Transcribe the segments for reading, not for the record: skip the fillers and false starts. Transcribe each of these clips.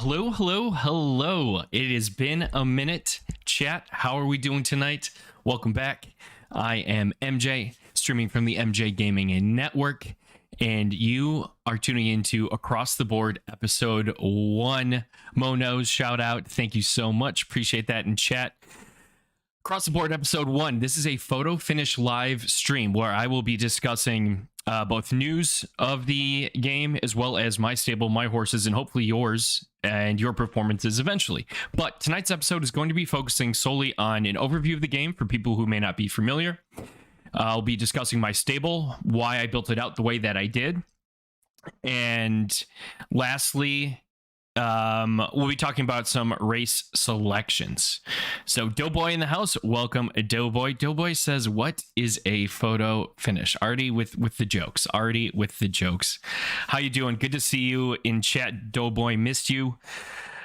Hello, hello, hello. It has been a minute. Chat, how are we doing tonight? Welcome back. I am MJ, streaming from the MJ Gaming Network, and you are tuning into Across the Board episode 1. Monos, shout out. Thank you so much. Appreciate that in chat. Across the Board episode 1. This is a photo finish live stream where I will be discussing both news of the game as well as my stable, my horses, and hopefully yours and your performances eventually. But tonight's episode is going to be focusing solely on an overview of the game for people who may not be familiar. I'll be discussing my stable, why I built it out the way that I did. And lastly, we'll be talking about some race selections. So Doughboy in the house, welcome Doughboy. Doughboy says, what is a photo finish? Already with the jokes. How you doing? Good to see you in chat, Doughboy. Missed you.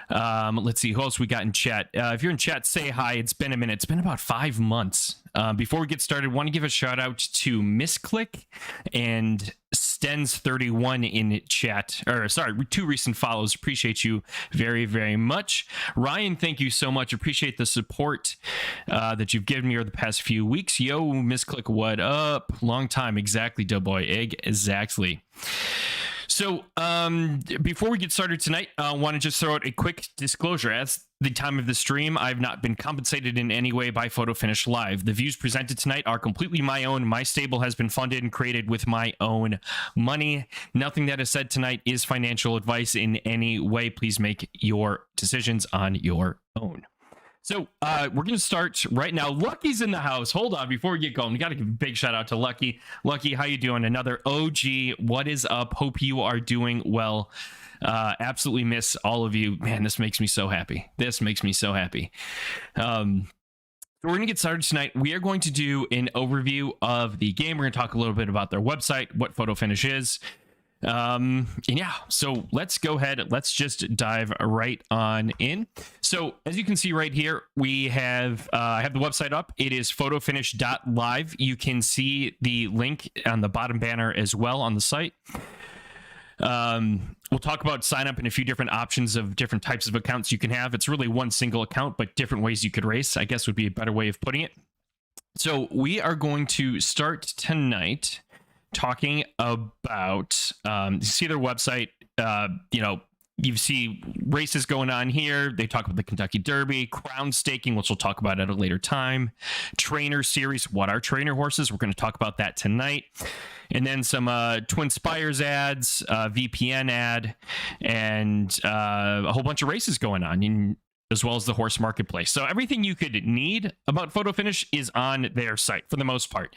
Let's see who else we got in chat. If you're in chat, say hi. It's been a minute. It's been about 5 months. Before we get started, want to give a shout out to Misclick and Stens31 in chat. Or sorry, 2 recent follows. Appreciate you very, very much. Ryan, thank you so much. Appreciate the support that you've given me over the past few weeks. Yo, Misclick, what up? Long time. Exactly, Doughboy. Exactly. So before we get started tonight, I want to just throw out a quick disclosure. At the time of the stream, I've not been compensated in any way by Photo Finish Live. The views presented tonight are completely my own. My stable has been funded and created with my own money. Nothing that is said tonight is financial advice in any way. Please make your decisions on your own. So we're going to start right now. Lucky's in the house. Hold on, before we get going, we got to give a big shout out to Lucky. Lucky, how you doing? Another OG. What is up? Hope you are doing well. Absolutely miss all of you. Man, this makes me so happy. So we're going to get started tonight. We are going to do an overview of the game. We're going to talk a little bit about their website, what Photo Finish is. And yeah, so let's go ahead. Let's just dive right on in. So as you can see right here, we have I have the website up. It is photofinish.live. You can see the link on the bottom banner as well on the site. We'll talk about sign up and a few different options of different types of accounts you can have. It's really one single account, but different ways you could race, I guess would be a better way of putting it. So we are going to start tonight talking about you see their website. You see races going on here. They talk about the Kentucky Derby, crown staking, which we'll talk about at a later time, trainer series. What are trainer horses? We're going to talk about that tonight. And then some Twin Spires ads, VPN ad, and a whole bunch of races going on, as well as the horse marketplace. So everything you could need about Photo Finish is on their site for the most part,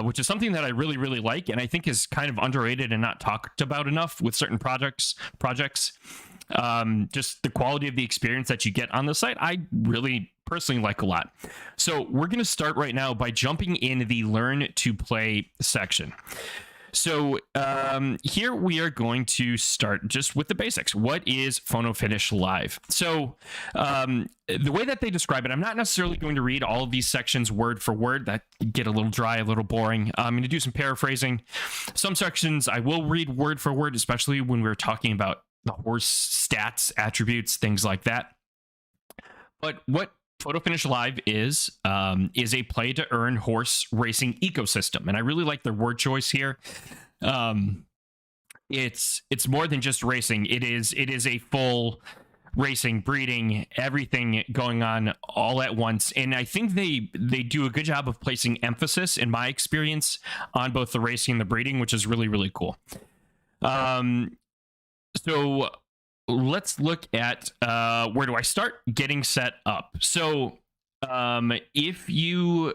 which is something that I really, really like, and I think is kind of underrated and not talked about enough with certain projects. Just the quality of the experience that you get on the site, I really personally like a lot. So we're going to start right now by jumping in the Learn to Play section. So here we are going to start just with the basics. What is Photo Finish Live? So the way that they describe it, I'm not necessarily going to read all of these sections word for word. That get a little dry, a little boring. I'm going to do some paraphrasing. Some sections I will read word for word, especially when we're talking about the horse stats, attributes, things like that. But what Photo Finish Live is a play to earn horse racing ecosystem, and I really like their word choice here. It's more than just racing. It is a full racing, breeding, everything going on all at once, and I think they do a good job of placing emphasis, in my experience, on both the racing and the breeding, which is really, really cool. So let's look at where do I start getting set up. So if you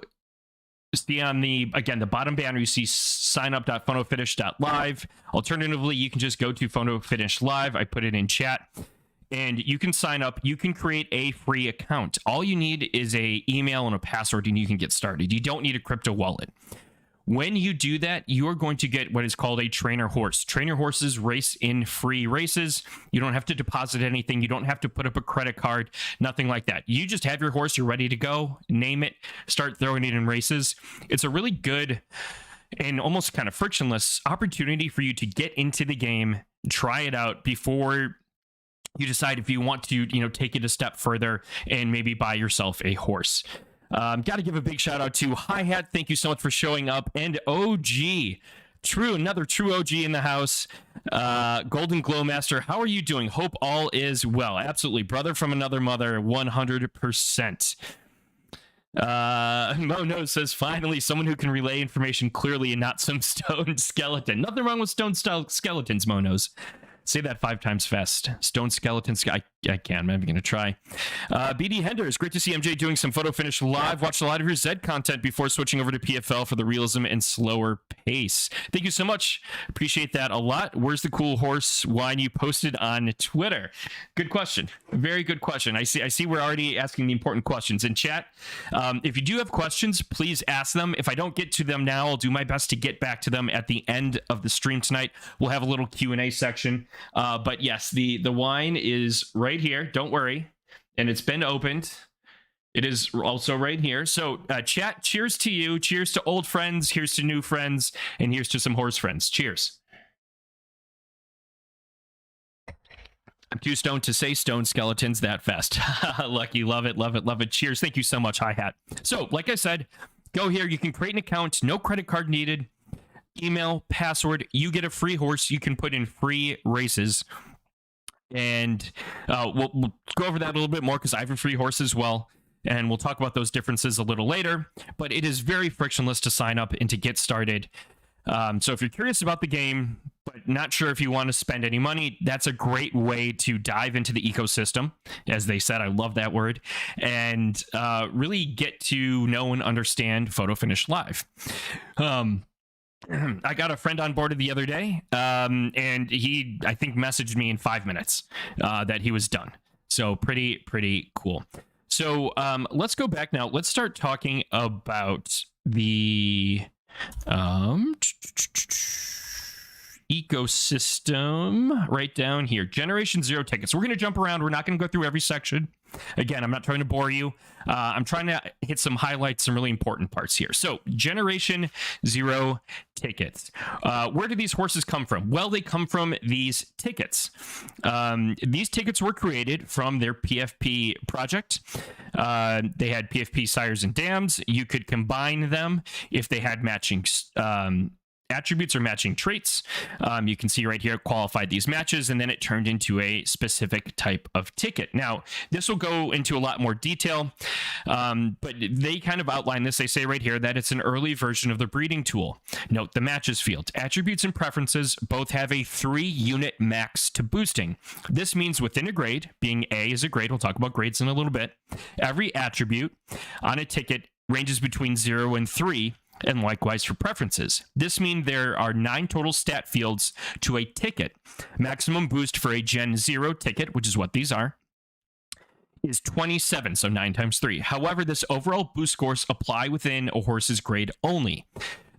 see on the bottom banner, you see signup.photofinish.live. Alternatively, you can just go to Photo Finish Live. I put it in chat, and you can sign up. You can create a free account. All you need is a email and a password, and you can get started. You don't need a crypto wallet. When you do that, you're going to get what is called a trainer horse. Trainer horses race in free races. You don't have to deposit anything. You don't have to put up a credit card, nothing like that. You just have your horse, you're ready to go, name it, start throwing it in races. It's a really good and almost kind of frictionless opportunity for you to get into the game, try it out before you decide if you want to, take it a step further and maybe buy yourself a horse. Got to give a big shout out to Hi Hat. Thank you so much for showing up. And OG, another true OG in the house. Golden Glow Master, how are you doing? Hope all is well. Absolutely, brother from another mother, 100%. Mono says, finally, someone who can relay information clearly and not some stone skeleton. Nothing wrong with stone skeletons, Monos. Say that 5 times fast. Stone skeletons. I can. I'm going to try. BD Henders, great to see MJ doing some photo finish live. Watched a lot of your Zed content before switching over to PFL for the realism and slower pace. Thank you so much. Appreciate that a lot. Where's the cool horse wine you posted on Twitter? Good question. Very good question. I see we're already asking the important questions in chat. If you do have questions, please ask them. If I don't get to them now, I'll do my best to get back to them at the end of the stream tonight. We'll have a little Q&A section. But yes, the wine is right here. Don't worry. And it's been opened. It is also right here. So chat, cheers to you. Cheers to old friends. Here's to new friends. And here's to some horse friends. Cheers. I'm too stoned to say stone skeletons that fast. Lucky. Love it. Love it. Love it. Cheers. Thank you so much, Hi Hat. So like I said, go here. You can create an account. No credit card needed. Email, password. You get a free horse. You can put in free races. And we'll go over that a little bit more because I have a free horse as well. And we'll talk about those differences a little later. But it is very frictionless to sign up and to get started. So if you're curious about the game, but not sure if you want to spend any money, that's a great way to dive into the ecosystem. As they said, I love that word. And really get to know and understand Photo Finish Live. I got a friend on board the other day, and he, I think, messaged me in 5 minutes that he was done. So pretty cool. So let's go back now. Let's start talking about the ecosystem right down here. Generation 0 tickets. We're going to jump around. We're not going to go through every section. Again, I'm not trying to bore you. I'm trying to hit some highlights, some really important parts here. So, Generation 0 tickets. Where do these horses come from? Well, they come from these tickets. These tickets were created from their PFP project. They had PFP sires and dams. You could combine them if they had matching attributes or matching traits. You can see right here, qualified these matches, and then it turned into a specific type of ticket. Now, this will go into a lot more detail, but they kind of outline this. They say right here that it's an early version of the breeding tool. Note the matches field. Attributes and preferences both have a 3-unit max to boosting. This means within a grade, being A is a grade, we'll talk about grades in a little bit, every attribute on a ticket ranges between 0 and 3, and likewise for preferences. This means there are 9 total stat fields to a ticket. Maximum boost for a Gen 0 ticket, which is what these are, is 27, so 9 times 3. However, this overall boost scores apply within a horse's grade only.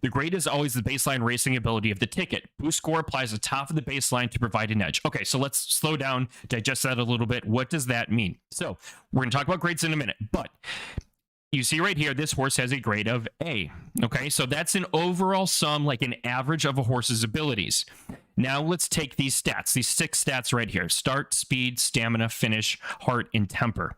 The grade is always the baseline racing ability of the ticket. Boost score applies at the top of the baseline to provide an edge. Okay, so let's slow down, digest that a little bit. What does that mean? So we're going to talk about grades in a minute, but you see right here, this horse has a grade of A. Okay, so that's an overall sum, like an average of a horse's abilities. Now let's take these stats, these 6 stats right here: start, speed, stamina, finish, heart, and temper.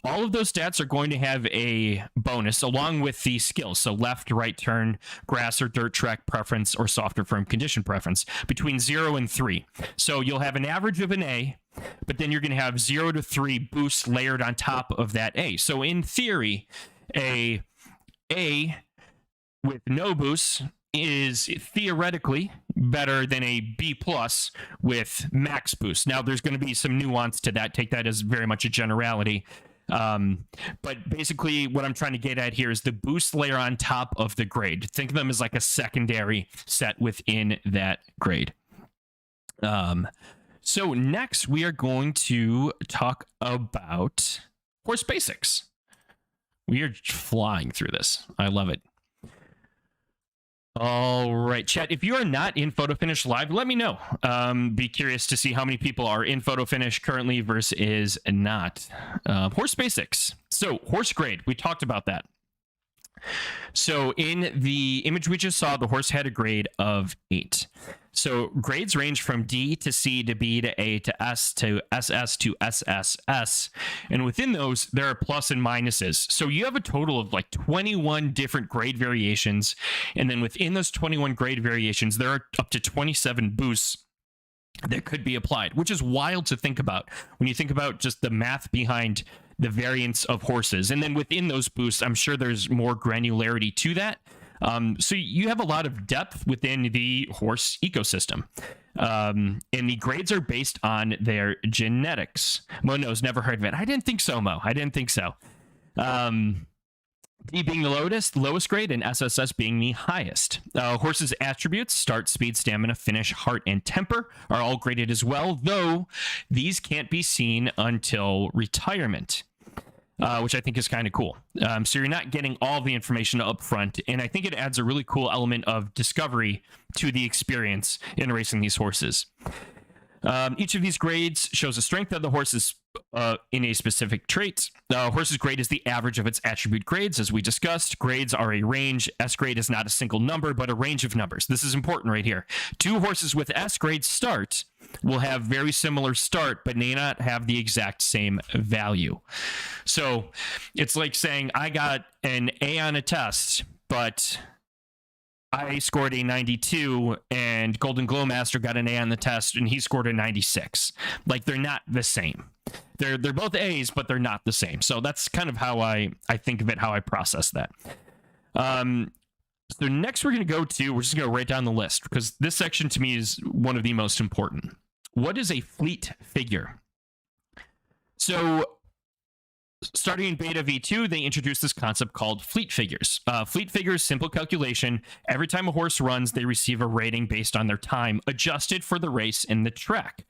All of those stats are going to have a bonus along with the skills. So left, right turn, grass or dirt track preference, or soft or firm condition preference between 0 and 3. So you'll have an average of an A, but then you're going to have 0 to 3 boosts layered on top of that A. So in theory, a with no boosts is theoretically better than a B+ with max boost. Now there's going to be some nuance to that. Take that as very much a generality. But basically what I'm trying to get at here is the boost layer on top of the grade. Think of them as like a secondary set within that grade. So next we are going to talk about horse basics. We are flying through this. I love it. All right, chat, if you are not in Photo Finish Live, let me know. Be curious to see how many people are in Photo Finish currently versus not. Horse basics. So horse grade, we talked about that. So in the image we just saw, the horse had a grade of 8. So grades range from D to C to B to A to S to SS to SSS. And within those, there are plus and minuses. So you have a total of like 21 different grade variations. And then within those 21 grade variations, there are up to 27 boosts that could be applied, which is wild to think about when you think about just the math behind the variance of horses. And then within those boosts, I'm sure there's more granularity to that. So you have a lot of depth within the horse ecosystem. And the grades are based on their genetics. Mo knows, never heard of it. I didn't think so, Mo. I didn't think so. D being the lowest grade, and SSS being the highest. Horses' attributes, start, speed, stamina, finish, heart, and temper, are all graded as well, though these can't be seen until retirement. Which I think is kind of cool. So you're not getting all the information up front, and I think it adds a really cool element of discovery to the experience in racing these horses. Each of these grades shows the strength of the horses in a specific trait. The horse's grade is the average of its attribute grades, as we discussed. Grades are a range. S grade is not a single number, but a range of numbers. This is important right here. 2 horses with S grade start will have very similar start, but may not have the exact same value. So it's like saying I got an A on a test, but I scored a 92, and Golden Glow Master got an A on the test, and he scored a 96. Like, they're not the same. They're both A's, but they're not the same. So that's kind of how I think of it, how I process that. So next we're just going to go right down the list, because this section to me is one of the most important. What is a fleet figure? So starting in beta v2, they introduced this concept called fleet figures. Fleet figures, simple calculation. Every time a horse runs, they receive a rating based on their time, adjusted for the race and the track.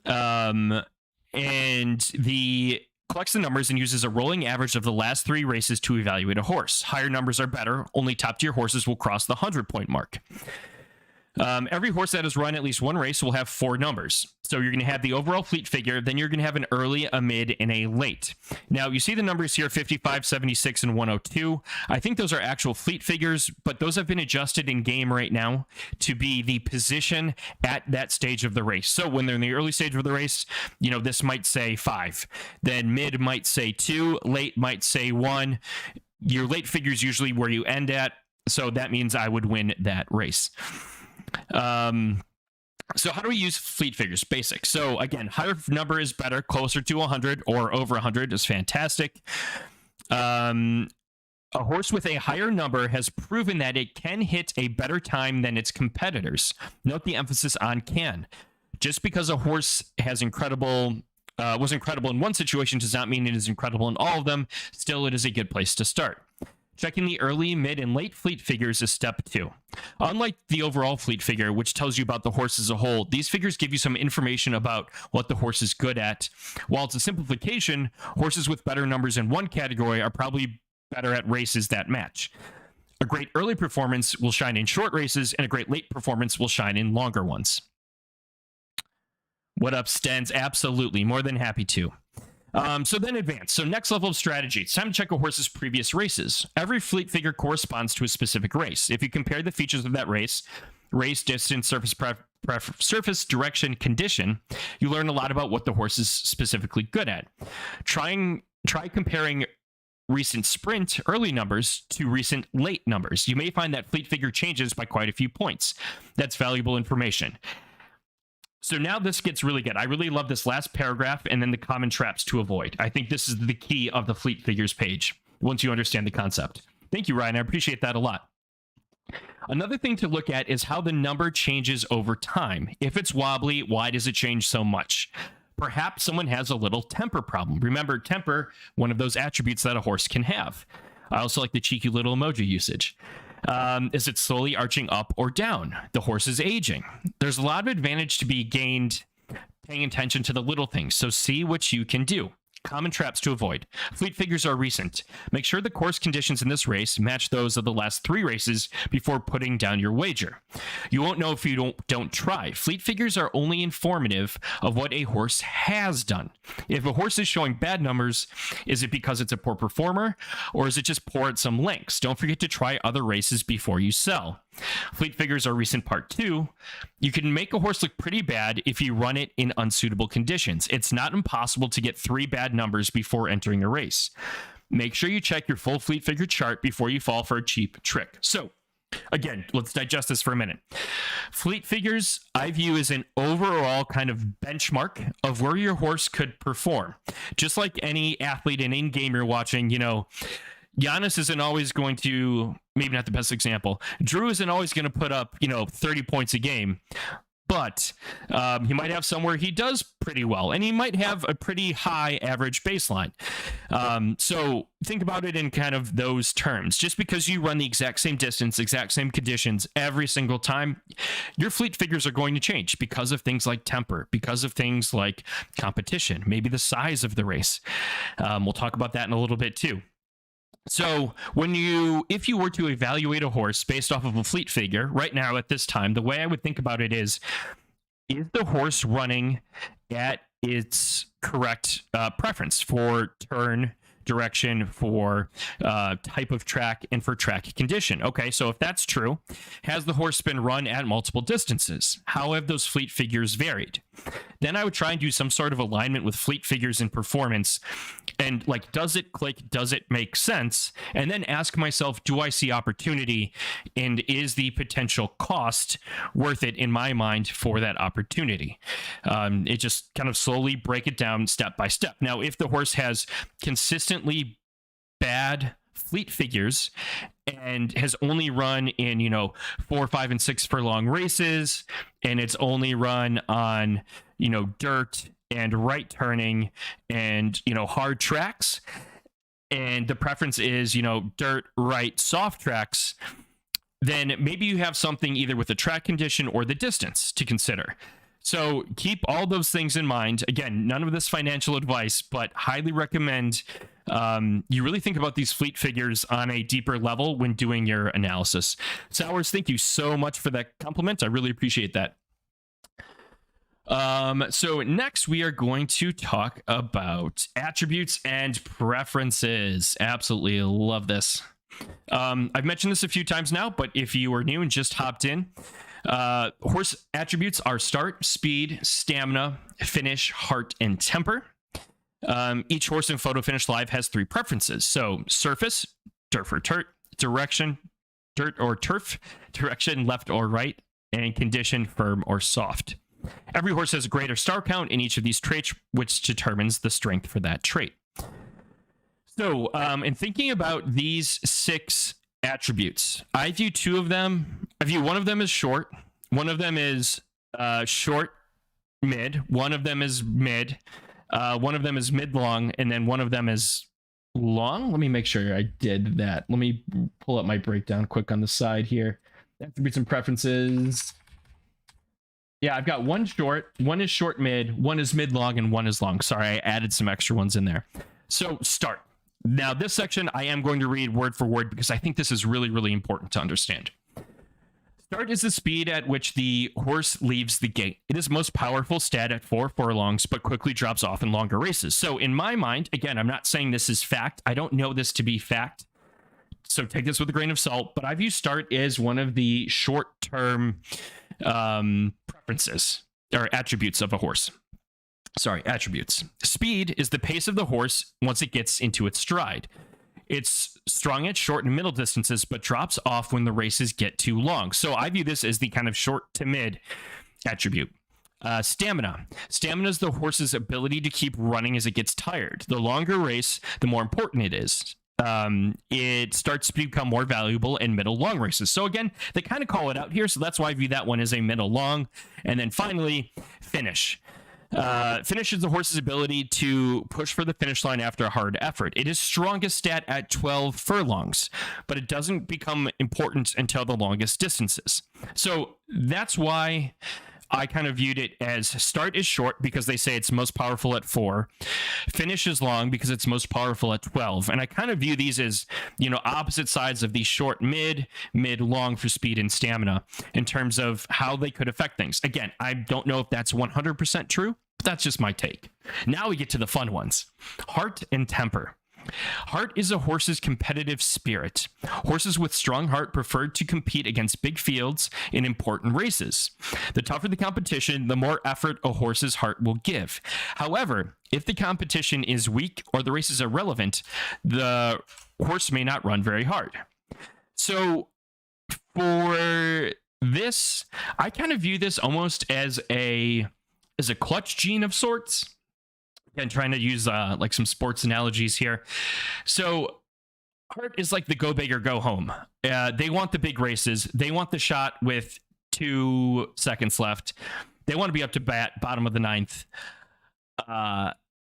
And the collects the numbers and uses a rolling average of the last 3 races to evaluate a horse. Higher numbers are better. Only top-tier horses will cross the 100-point mark. Every horse that has run at least one race will have 4 numbers. So you're going to have the overall fleet figure, then you're going to have an early, a mid, and a late. Now, you see the numbers here, 55, 76, and 102. I think those are actual fleet figures, but those have been adjusted in game right now to be the position at that stage of the race. So when they're in the early stage of the race, you know, this might say 5. Then mid might say 2, late might say 1. Your late figure is usually where you end at, so that means I would win that race. So how do we use fleet figures? Basic. So again, higher number is better. Closer to 100 or over 100 is fantastic. A horse with a higher number has proven that it can hit a better time than its competitors. Note the emphasis on can. Just because a horse has was incredible in one situation does not mean it is incredible in all of them. Still, it is a good place to start. Checking the early, mid, and late fleet figures is step 2. Unlike the overall fleet figure, which tells you about the horse as a whole, these figures give you some information about what the horse is good at. While it's a simplification, horses with better numbers in one category are probably better at races that match. A great early performance will shine in short races, and a great late performance will shine in longer ones. What up, Stens? Absolutely. More than happy to. So then advance. So next level of strategy. It's time to check a horse's previous races. Every fleet figure corresponds to a specific race. If you compare the features of that race, distance, surface direction, condition, you learn a lot about what the horse is specifically good at. Try comparing recent sprint early numbers to recent late numbers. You may find that fleet figure changes by quite a few points. That's valuable information. So now this gets really good. I really love this last paragraph and then the common traps to avoid. I think this is the key of the fleet figures page once you understand the concept. Thank you, Ryan. I appreciate that a lot. Another thing to look at is how the number changes over time. If it's wobbly, why does it change so much? Perhaps someone has a little temper problem. Remember, temper, one of those attributes that a horse can have. I also like the cheeky little emoji usage. Is it slowly arching up or down? The horse is aging. There's a lot of advantage to be gained paying attention to the little things, so see what you can do. Common traps to avoid. Fleet figures are recent. Make sure the course conditions in this race match those of the last 3 races before putting down your wager. You won't know if you don't try. Fleet figures are only informative of what a horse has done. If a horse is showing bad numbers, is it because it's a poor performer, or is it just poor at some links? Don't forget to try other races before you sell. Fleet figures are recent part 2. You can make a horse look pretty bad if you run it in unsuitable conditions. It's not impossible to get 3 bad numbers before entering a race. Make sure you check your full fleet figure chart before you fall for a cheap trick. So, again, let's digest this for a minute. Fleet figures I view as an overall kind of benchmark of where your horse could perform. Just like any athlete and in-game you're watching, Giannis isn't always going to, maybe not the best example, Drew isn't always going to put up, 30 points a game, but he might have somewhere he does pretty well, and he might have a pretty high average baseline. So think about it in kind of those terms. Just because you run the exact same distance, exact same conditions every single time, your fleet figures are going to change because of things like temper, because of things like competition, maybe the size of the race. We'll talk about that in a little bit too. So if you were to evaluate a horse based off of a fleet figure right now at this time, the way I would think about it is the horse running at its correct preference for turn, direction, for type of track, and for track condition? Okay, so if that's true, has the horse been run at multiple distances? How have those fleet figures varied? Then I would try and do some sort of alignment with fleet figures and performance, and does it click? Does it make sense? And then ask myself, do I see opportunity, and is the potential cost worth it in my mind for that opportunity? It just kind of slowly break it down step by step. Now, if the horse has consistently bad fleet figures and has only run in 4, 5, and 6 furlong races, and it's only run on dirt and right turning and hard tracks, and the preference is dirt, right, soft tracks, then maybe you have something either with the track condition or the distance to consider. So keep all those things in mind. Again, none of this financial advice, but highly recommend you really think about these fleet figures on a deeper level when doing your analysis. Sowers, thank you so much for that compliment. I really appreciate that. So next we are going to talk about attributes and preferences. Absolutely love this. I've mentioned this a few times now, but if you are new and just hopped in, horse attributes are start, speed, stamina, finish, heart, and temper. Each horse in Photo Finish Live has 3 preferences. So surface, dirt or turf, direction, dirt or turf, direction, left or right, and condition, firm or soft. Every horse has a greater star count in each of these traits, which determines the strength for that trait. So, in thinking about these 6 attributes, I view 2 of them. I view one of them as short. One of them is short, mid. One of them is mid. One of them is mid-long, and then one of them is long. Let me make sure I did that. Let me pull up my breakdown quick on the side here. Attributes and preferences. Yeah, I've got one short, one is short mid, one is mid-long, and one is long. Sorry, I added some extra ones in there. So start. Now, this section I am going to read word for word because I think this is really, really important to understand. Start is the speed at which the horse leaves the gate. It is most powerful stat at 4 furlongs, but quickly drops off in longer races. So in my mind, again, I'm not saying this is fact. I don't know this to be fact. So take this with a grain of salt, but I view start as one of the short-term preferences or attributes of a horse. Sorry, attributes. Speed is the pace of the horse once it gets into its stride. It's strong at short and middle distances, but drops off when the races get too long. So I view this as the kind of short to mid attribute. Stamina. Stamina is the horse's ability to keep running as it gets tired. The longer race, the more important it is. It starts to become more valuable in middle long races. So again, they kind of call it out here. So that's why I view that one as a middle long. And then finally, finish. Finish is the horse's ability to push for the finish line after a hard effort. It is strongest stat at 12 furlongs, but it doesn't become important until the longest distances. So that's why I kind of viewed it as start is short because they say it's most powerful at 4, finish is long because it's most powerful at 12. And I kind of view these as, opposite sides of the short, mid, long for speed and stamina in terms of how they could affect things. Again, I don't know if that's 100% true, but that's just my take. Now we get to the fun ones. Heart and temper. Heart is a horse's competitive spirit. Horses with strong heart prefer to compete against big fields in important races. The tougher the competition, the more effort a horse's heart will give. However, if the competition is weak or the race is irrelevant, the horse may not run very hard. So for this, I kind of view this almost as a clutch gene of sorts. And trying to use like some sports analogies here. So heart is like the go big or go home. They want the big races. They want the shot with 2 seconds left. They want to be up to bat, bottom of the 9th.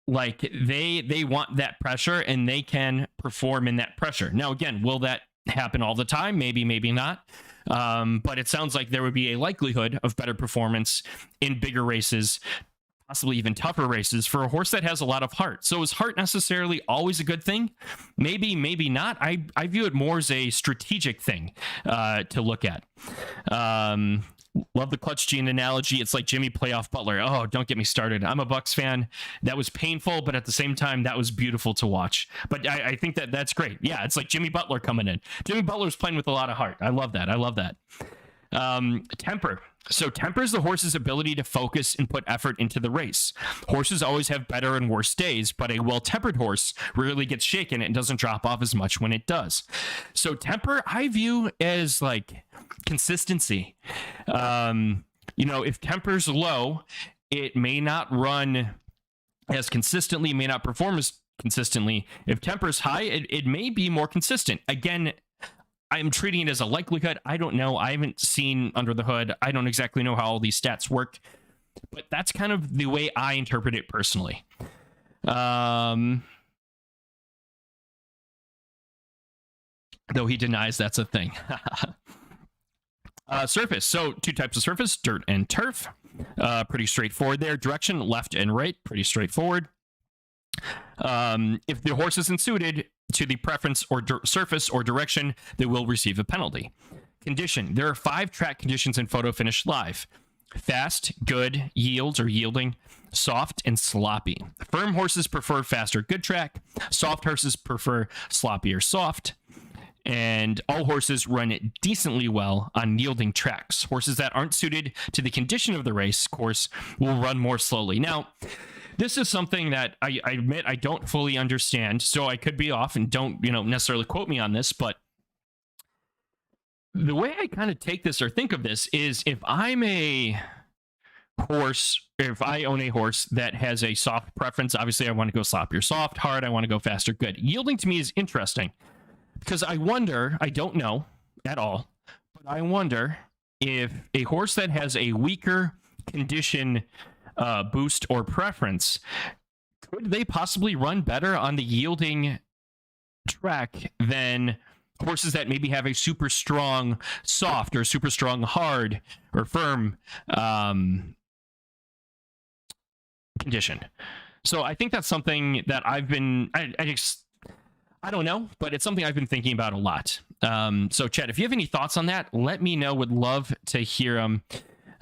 Like they want that pressure, and they can perform in that pressure. Now, again, will that happen all the time? Maybe, maybe not. But it sounds like there would be a likelihood of better performance in bigger races, possibly even tougher races for a horse that has a lot of heart. So is heart necessarily always a good thing? Maybe, maybe not. I view it more as a strategic thing to look at. Love the clutch gene analogy. It's like Jimmy playoff Butler. Oh, don't get me started. I'm a Bucks fan. That was painful, but at the same time, that was beautiful to watch. But I think that's great. Yeah, it's like Jimmy Butler coming in. Jimmy Butler's playing with a lot of heart. I love that. I love that. Temper. So temper is the horse's ability to focus and put effort into the race. Horses always have better and worse days, but a well-tempered horse rarely gets shaken and doesn't drop off as much when it does. So temper, I view as like consistency. If temper's low, it may not run as consistently, may not perform as consistently. If temper's high, it may be more consistent. Again, I'm treating it as a likelihood. I don't know. I haven't seen under the hood. I don't exactly know how all these stats work, but that's kind of the way I interpret it personally. Though he denies that's a thing. Surface. So 2 types of surface, dirt and turf. Pretty straightforward there. Direction, left and right. Pretty straightforward. If the horse isn't suited to the preference or surface or direction, they will receive a penalty. Condition. There are 5 track conditions in Photo Finish Live. Fast, good, yields or yielding, soft, and sloppy. Firm horses prefer fast or good track. Soft horses prefer sloppy or soft. And all horses run decently well on yielding tracks. Horses that aren't suited to the condition of the race course will run more slowly. Now, this is something that I admit I don't fully understand, so I could be off, and don't necessarily quote me on this, but the way I kind of take this or think of this is if I'm a horse, if I own a horse that has a soft preference, obviously I want to go sloppy or soft, hard, I want to go fast or good. Yielding to me is interesting because I wonder, I don't know at all, but I wonder if a horse that has a weaker condition boost or preference, could they possibly run better on the yielding track than horses that maybe have a super strong soft or super strong hard or firm condition? So I think that's something that I've been I don't know, but it's something I've been thinking about a lot. So Chad, if you have any thoughts on that, let me know. Would love to hear them.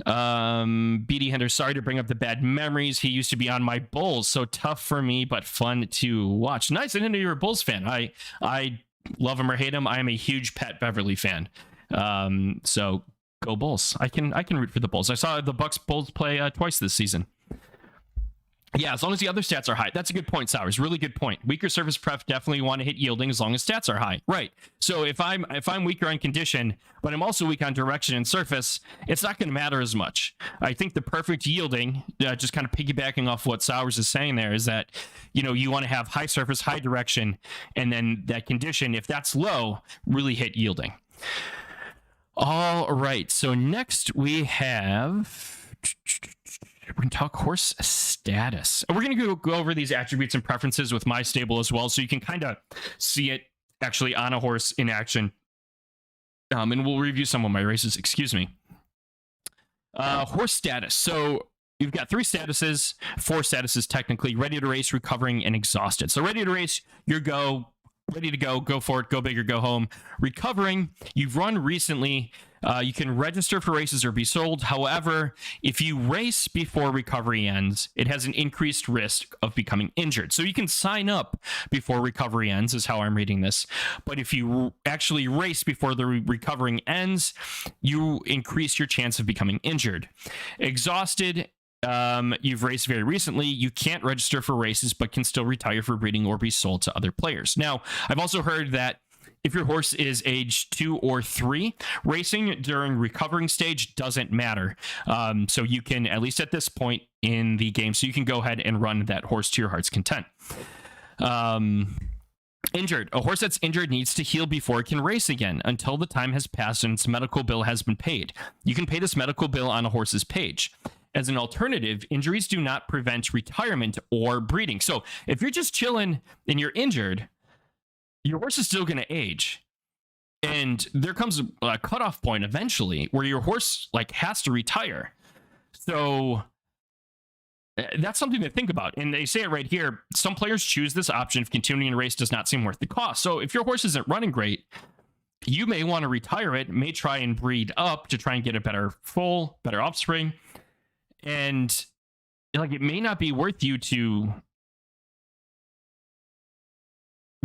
BD Hender, sorry to bring up the bad memories. He used to be on my Bulls, so tough for me, but fun to watch. Nice, I didn't know you were a Bulls fan. I love him or hate him. I am a huge Pat Beverly fan. So go Bulls. I can root for the Bulls. I saw the Bucks Bulls play twice this season. Yeah, as long as the other stats are high. That's a good point, Sowers. Really good point. Weaker surface pref definitely want to hit yielding as long as stats are high. Right. So if I'm weaker on condition, but I'm also weak on direction and surface, it's not going to matter as much. I think the perfect yielding, just kind of piggybacking off what Sowers is saying there, is that you want to have high surface, high direction, and then that condition, if that's low, really hit yielding. All right. So next we have. We're going to talk horse status. We're going to go over these attributes and preferences with my stable as well, so you can kind of see it actually on a horse in action. And we'll review some of my races. Excuse me. Horse status. So you've got 3 statuses, 4 statuses technically: ready to race, recovering, and exhausted. So ready to race, ready to go for it, go big or go home. Recovering, you've run recently. You can register for races or be sold. However, if you race before recovery ends, it has an increased risk of becoming injured. So you can sign up before recovery ends, is how I'm reading this. But if you actually race before the recovering ends, you increase your chance of becoming injured. Exhausted, you've raced very recently. You can't register for races, but can still retire for breeding or be sold to other players. Now, I've also heard that if your horse is age 2 or 3, racing during recovering stage doesn't matter. So you can, at least at this point in the game, so you can go ahead and run that horse to your heart's content. Injured. A horse that's injured needs to heal before it can race again until the time has passed and its medical bill has been paid. You can pay this medical bill on a horse's page. As an alternative, injuries do not prevent retirement or breeding. So if you're just chilling and you're injured, your horse is still going to age. And there comes a cutoff point eventually where your horse has to retire. So that's something to think about. And they say it right here. Some players choose this option if continuing a race does not seem worth the cost. So if your horse isn't running great, you may want to retire it, may try and breed up to try and get a better foal, better offspring. And it may not be worth you to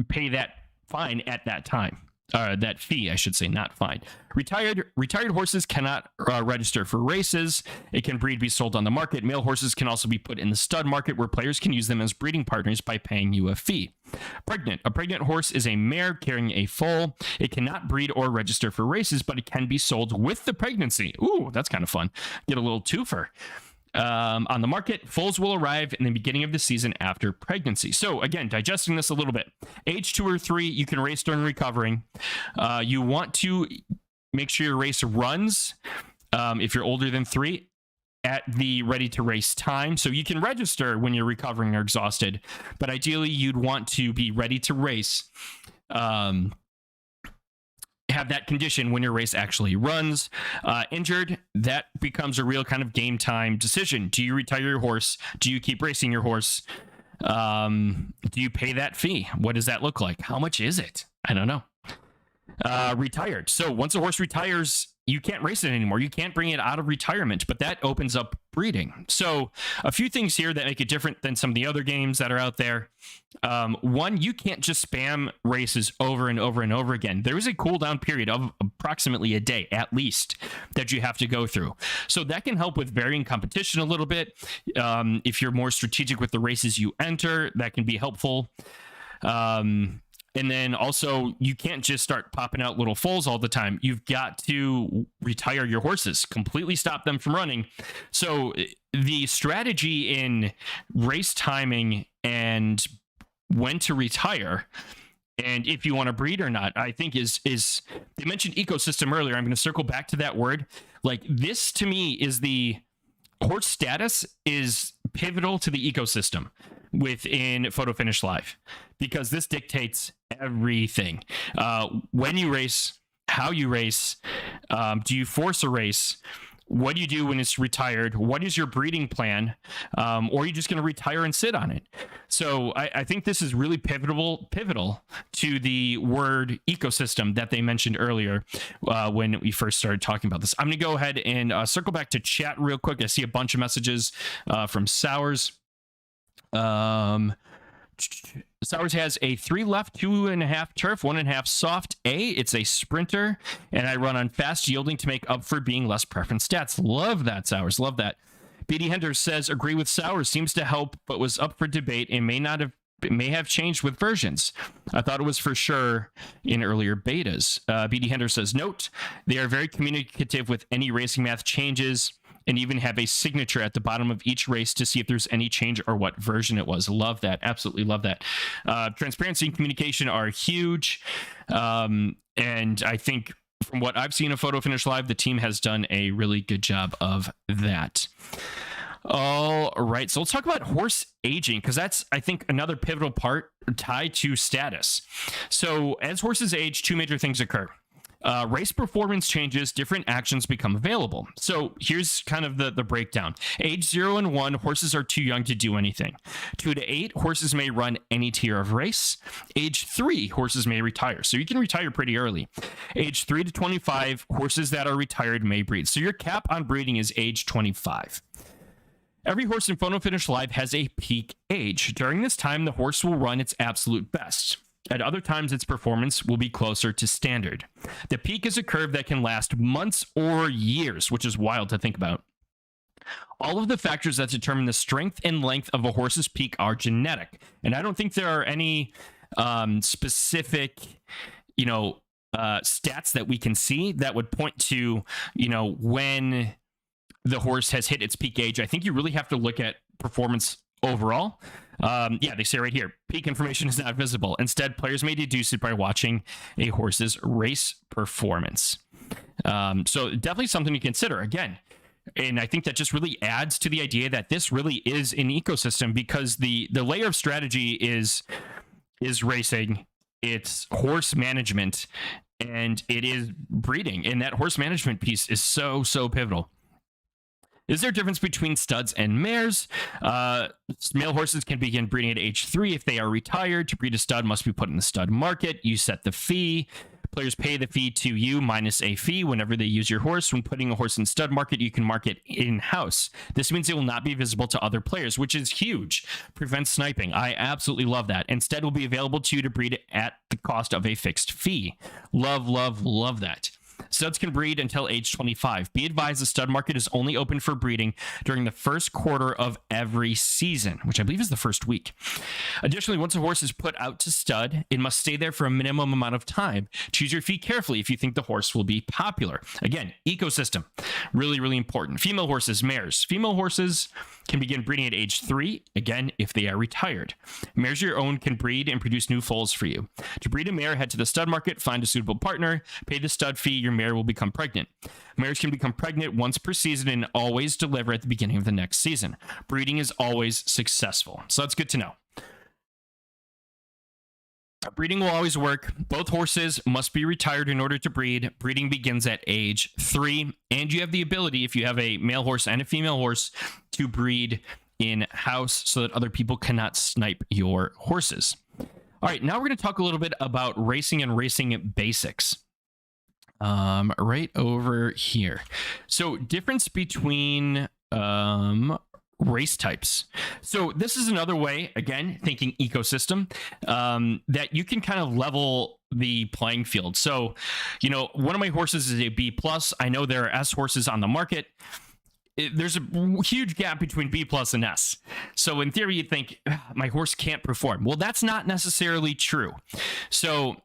pay that fine at that time. That fee, I should say, not fine. Retired horses cannot register for races. It can breed, be sold on the market. Male horses can also be put in the stud market, where players can use them as breeding partners by paying you a fee. Pregnant. A pregnant horse is a mare carrying a foal. It cannot breed or register for races, but it can be sold with the pregnancy. Ooh, that's kind of fun. Get a little twofer. On the market, foals will arrive in the beginning of the season after pregnancy. So again, digesting this a little bit. Age 2 or 3, you can race during recovering. You want to make sure your race runs, if you're older than 3, at the ready to race time. So you can register when you're recovering or exhausted, but ideally you'd want to be ready to race, have that condition when your race actually runs. Injured, that becomes a real kind of game time decision. Do you retire your horse? Do you keep racing your horse? Do you pay that fee? What does that look like? How much is it? I don't know. Retired. So once a horse retires, you can't race it anymore. You can't bring it out of retirement, but that opens up breeding. So a few things here that make it different than some of the other games that are out there. One, you can't just spam races over and over and over again. There is a cooldown period of approximately a day, at least, that you have to go through. So that can help with varying competition a little bit. If you're more strategic with the races you enter, that can be helpful. And then also, you can't just start popping out little foals all the time. You've got to retire your horses, completely stop them from running. So the strategy in race timing and when to retire, and if you want to breed or not, I think is they mentioned ecosystem earlier. I'm going to circle back to that word. This to me is the horse status is pivotal to the ecosystem within Photo Finish Live, because this dictates everything. When you race, how you race, do you force a race? What do you do when it's retired? What is your breeding plan? Or are you just going to retire and sit on it? So I think this is really pivotal to the word ecosystem that they mentioned earlier when we first started talking about this. I'm going to go ahead and circle back to chat real quick. I see a bunch of messages from Sours. Sours has a 3 left, 2.5 turf, 1.5 soft A. It's a sprinter, and I run on fast yielding to make up for being less preference stats. Love that, Sours. Love that. BD Henders says, agree with Sours. Seems to help, but was up for debate and may have changed with versions. I thought it was for sure in earlier betas. BD Henders says, note, they are very communicative with any racing math changes, and even have a signature at the bottom of each race to see if there's any change or what version it was. Love that. Absolutely love that. Transparency and communication are huge. And I think from what I've seen of Photo Finish Live, the team has done a really good job of that. All right, so let's talk about horse aging, because that's, I think, another pivotal part tied to status. So as horses age, 2 major things occur. race performance changes, different actions become available. So here's kind of the breakdown. Age 0 and 1, horses are too young to do anything. 2 to 8, horses may run any tier of race. Age 3, horses may retire. So you can retire pretty early. Age 3 to 25, horses that are retired may breed. So your cap on breeding is age 25. Every horse in Photo Finish Live has a peak age. During this time, the horse will run its absolute best. At other times, its performance will be closer to standard. The peak is a curve that can last months or years, which is wild to think about. All of the factors that determine the strength and length of a horse's peak are genetic. And I don't think there are any specific, stats that we can see that would point to, when the horse has hit its peak age. I think you really have to look at performance overall. They say right here, peak information is not visible. Instead, players may deduce it by watching a horse's race performance. So definitely something to consider again. And I think that just really adds to the idea that this really is an ecosystem, because the layer of strategy is racing, it's horse management, and it is breeding. And that horse management piece is so pivotal. Is there a difference between studs and mares? Male horses can begin breeding at age 3 if they are retired. To breed a stud must be put in the stud market. You set the fee. Players pay the fee to you minus a fee whenever they use your horse. When putting a horse in stud market, you can mark it in-house. This means it will not be visible to other players, which is huge. Prevents sniping. I absolutely love that. Instead, will be available to you to breed at the cost of a fixed fee. Love that. Studs can breed until age 25. Be advised, the stud market is only open for breeding during the first quarter of every season, which I believe is the first week. Additionally, once a horse is put out to stud, it must stay there for a minimum amount of time. Choose your fee carefully if you think the horse will be popular. Again, ecosystem, really important. Female horses, mares. Female horses can begin breeding at age 3, again, if they are retired. Mares your own can breed and produce new foals for you. To breed a mare, head to the stud market, find a suitable partner, pay the stud fee, your mare will become pregnant. Mares can become pregnant once per season and always deliver at the beginning of the next season. Breeding is always successful. So that's good to know. Breeding will always work. Both horses must be retired in order to breed. Breeding begins at age 3, and you have the ability, if you have a male horse and a female horse, to breed in-house so that other people cannot snipe your horses. All right, now we're going to talk a little bit about racing and racing basics. Right over here. So difference between race types. So this is another way, again, thinking ecosystem, that you can kind of level the playing field. So, one of my horses is a B+. I know there are S horses on the market. There's a huge gap between B+ and S. So in theory, you'd think, my horse can't perform. Well, that's not necessarily true. So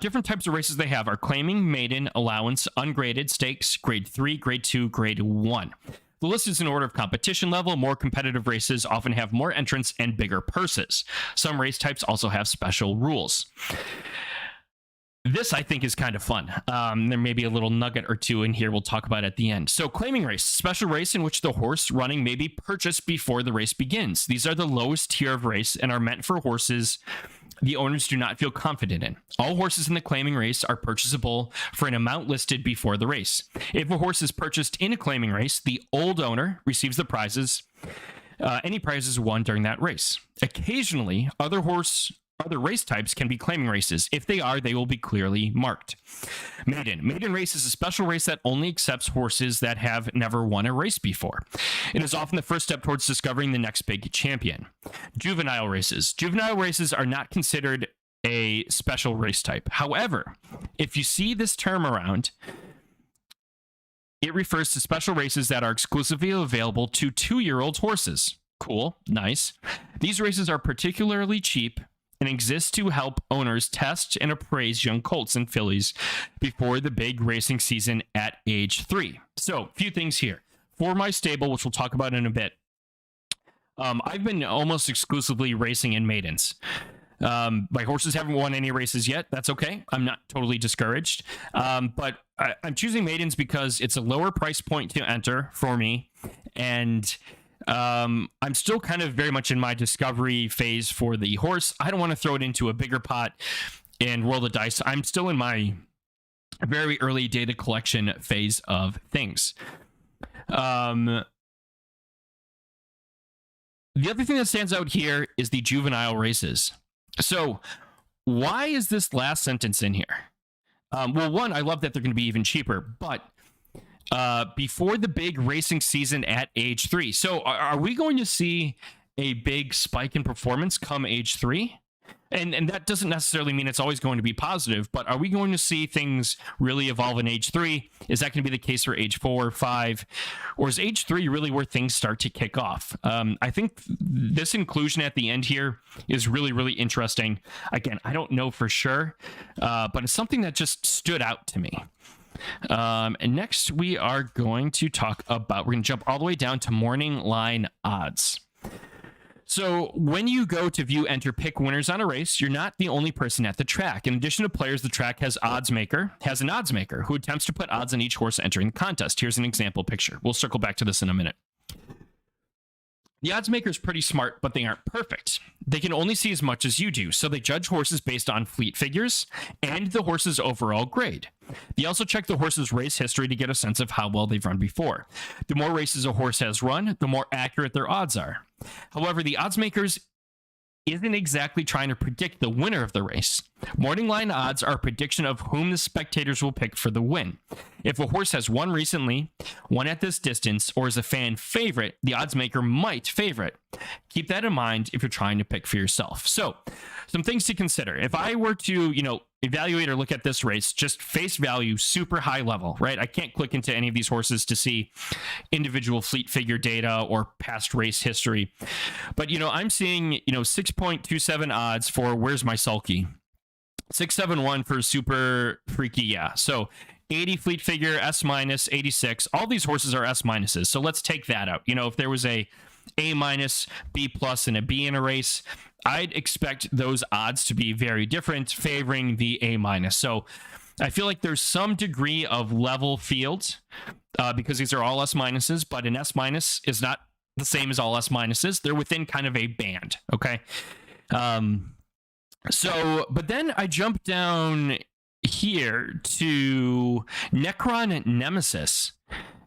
different types of races they have are claiming, maiden, allowance, ungraded, stakes, grade 3, grade 2, grade 1. The list is in order of competition level. More competitive races often have more entrants and bigger purses. Some race types also have special rules. This, I think, is kind of fun. There may be a little nugget or two in here we'll talk about at the end. So, claiming race, special race in which the horse running may be purchased before the race begins. These are the lowest tier of race and are meant for horses the owners do not feel confident in. All horses in the claiming race are purchasable for an amount listed before the race. If a horse is purchased in a claiming race, the old owner receives the prizes, any prizes won during that race. Occasionally, other race types can be claiming races. If they are, they will be clearly marked. Maiden race is a special race that only accepts horses that have never won a race before. It is often the first step towards discovering the next big champion. Juvenile races are not considered a special race type. However, if you see this term around, it refers to special races that are exclusively available to 2-year-old horses. Cool, nice. These races are particularly cheap and exists to help owners test and appraise young colts and fillies before the big racing season at age 3. So, a few things here. For my stable, which we'll talk about in a bit, I've been almost exclusively racing in maidens. My horses haven't won any races yet. That's okay. I'm not totally discouraged. But I'm choosing maidens because it's a lower price point to enter for me. And I'm still kind of very much in my discovery phase for the horse. I don't want to throw it into a bigger pot and roll the dice. I'm still in my very early data collection phase of things. The other thing that stands out here is the juvenile races. So why is this last sentence in here? Well, one, I love that they're going to be even cheaper, but before the big racing season at age 3. So are we going to see a big spike in performance come age 3? And that doesn't necessarily mean it's always going to be positive, but are we going to see things really evolve in age 3? Is that going to be the case for age 4, 5? Or is age 3 really where things start to kick off? I think this inclusion at the end here is really, really interesting. Again, I don't know for sure, but it's something that just stood out to me. And next we are going to talk about, we're going to jump all the way down to morning line odds. So when you go to view, enter, pick winners on a race, you're not the only person at the track. In addition to players, the track has an odds maker who attempts to put odds on each horse entering the contest. Here's an example picture. We'll circle back to this in a minute. The odds maker is pretty smart, but they aren't perfect. They can only see as much as you do, so they judge horses based on fleet figures and the horse's overall grade. They also check the horse's race history to get a sense of how well they've run before. The more races a horse has run, the more accurate their odds are. However, the odds makers isn't exactly trying to predict the winner of the race. Morning line odds are a prediction of whom the spectators will pick for the win. If a horse has won recently, won at this distance, or is a fan favorite, the odds maker might favor it. Keep that in mind if you're trying to pick for yourself. So, some things to consider. If I were to, evaluate or look at this race, just face value, super high level, right? I can't click into any of these horses to see individual fleet figure data or past race history. But, I'm seeing, 6.27 odds for Where's My Sulky? 671 for Super Freaky, yeah. So 80 fleet figure, S minus, 86. All these horses are S minuses. So let's take that out. If there was A minus, B plus, and a B in a race, I'd expect those odds to be very different, favoring the A minus. So I feel like there's some degree of level field because these are all S minuses, but an S minus is not the same as all S minuses. They're within kind of a band, okay? But then I jump down here to Necron Nemesis,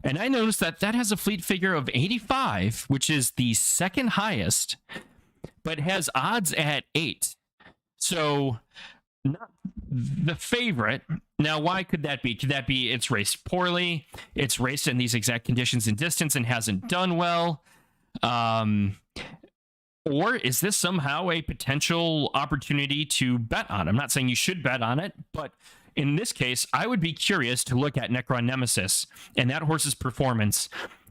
and I noticed that has a fleet figure of 85, which is the second highest, but has odds at 8. So not the favorite. Now, why could that be? Could that be it's raced poorly, it's raced in these exact conditions and distance and hasn't done well? Or is this somehow a potential opportunity to bet on? I'm not saying you should bet on it, but in this case, I would be curious to look at Necron Nemesis and that horse's performance.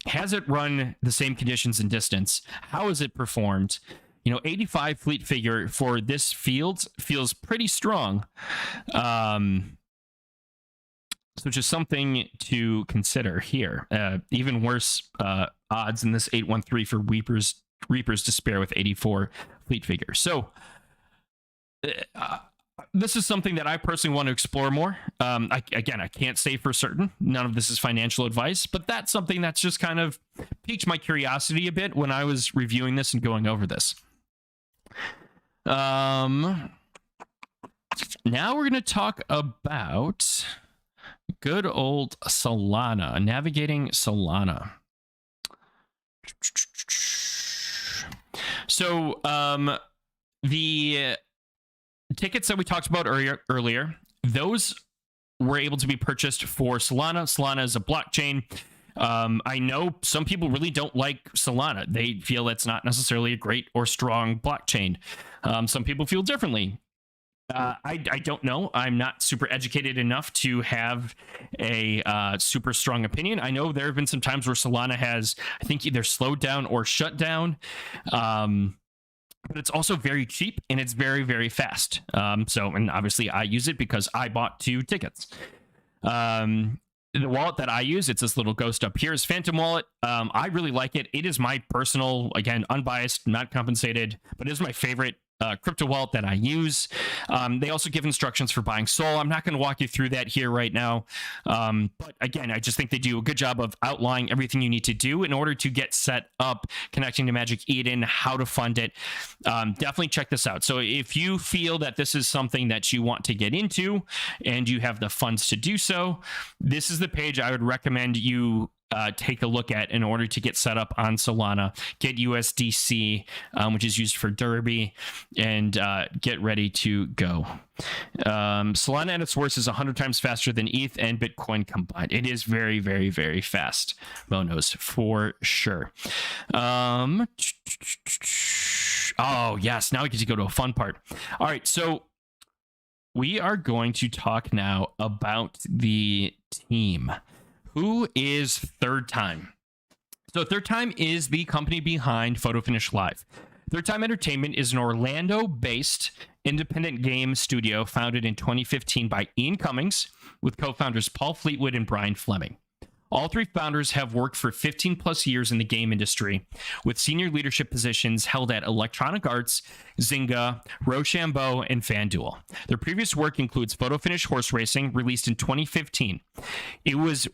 Has it run the same conditions and distance? How has it performed? 85 fleet figure for this field feels pretty strong. So just something to consider here. Even worse odds in this 813 for Reaper's Despair with 84 fleet figure. So this is something that I personally want to explore more. I can't say for certain. None of this is financial advice, but that's something that's just kind of piqued my curiosity a bit when I was reviewing this and going over this. Now we're going to talk about good old Solana, navigating Solana. So the tickets that we talked about earlier, those were able to be purchased for Solana. Solana is a blockchain. I know some people really don't like Solana. They feel it's not necessarily a great or strong blockchain. Some people feel differently. I don't know. I'm not super educated enough to have a super strong opinion. I know there have been some times where Solana has, I think, either slowed down or shut down. But it's also very cheap and it's very, very fast. And obviously I use it because I bought 2 tickets. The wallet that I use, it's this little ghost up here, is Phantom Wallet. I really like it. It is my personal, again, unbiased, not compensated, but it is my favorite crypto wallet that I use. They also give instructions for buying Sol. I'm not going to walk you through that here right now. But again, I just think they do a good job of outlining everything you need to do in order to get set up, connecting to Magic Eden, how to fund it. Definitely check this out. So if you feel that this is something that you want to get into and you have the funds to do so, this is the page I would recommend you take a look at in order to get set up on Solana, get USDC, which is used for Derby, and get ready to go. Solana at its worst is 100 times faster than ETH and Bitcoin combined. It is very, very, very fast. Mo knows for sure. Oh, yes. Now we get to go to a fun part. All right. So we are going to talk now about the team. Who is Third Time? So Third Time is the company behind Photo Finish Live. Third Time Entertainment is an Orlando-based independent game studio founded in 2015 by Ian Cummings with co-founders Paul Fleetwood and Brian Fleming. All three founders have worked for 15 plus years in the game industry, with senior leadership positions held at Electronic Arts, Zynga, Rochambeau, and FanDuel. Their previous work includes Photo Finish Horse Racing, released in 2015. It was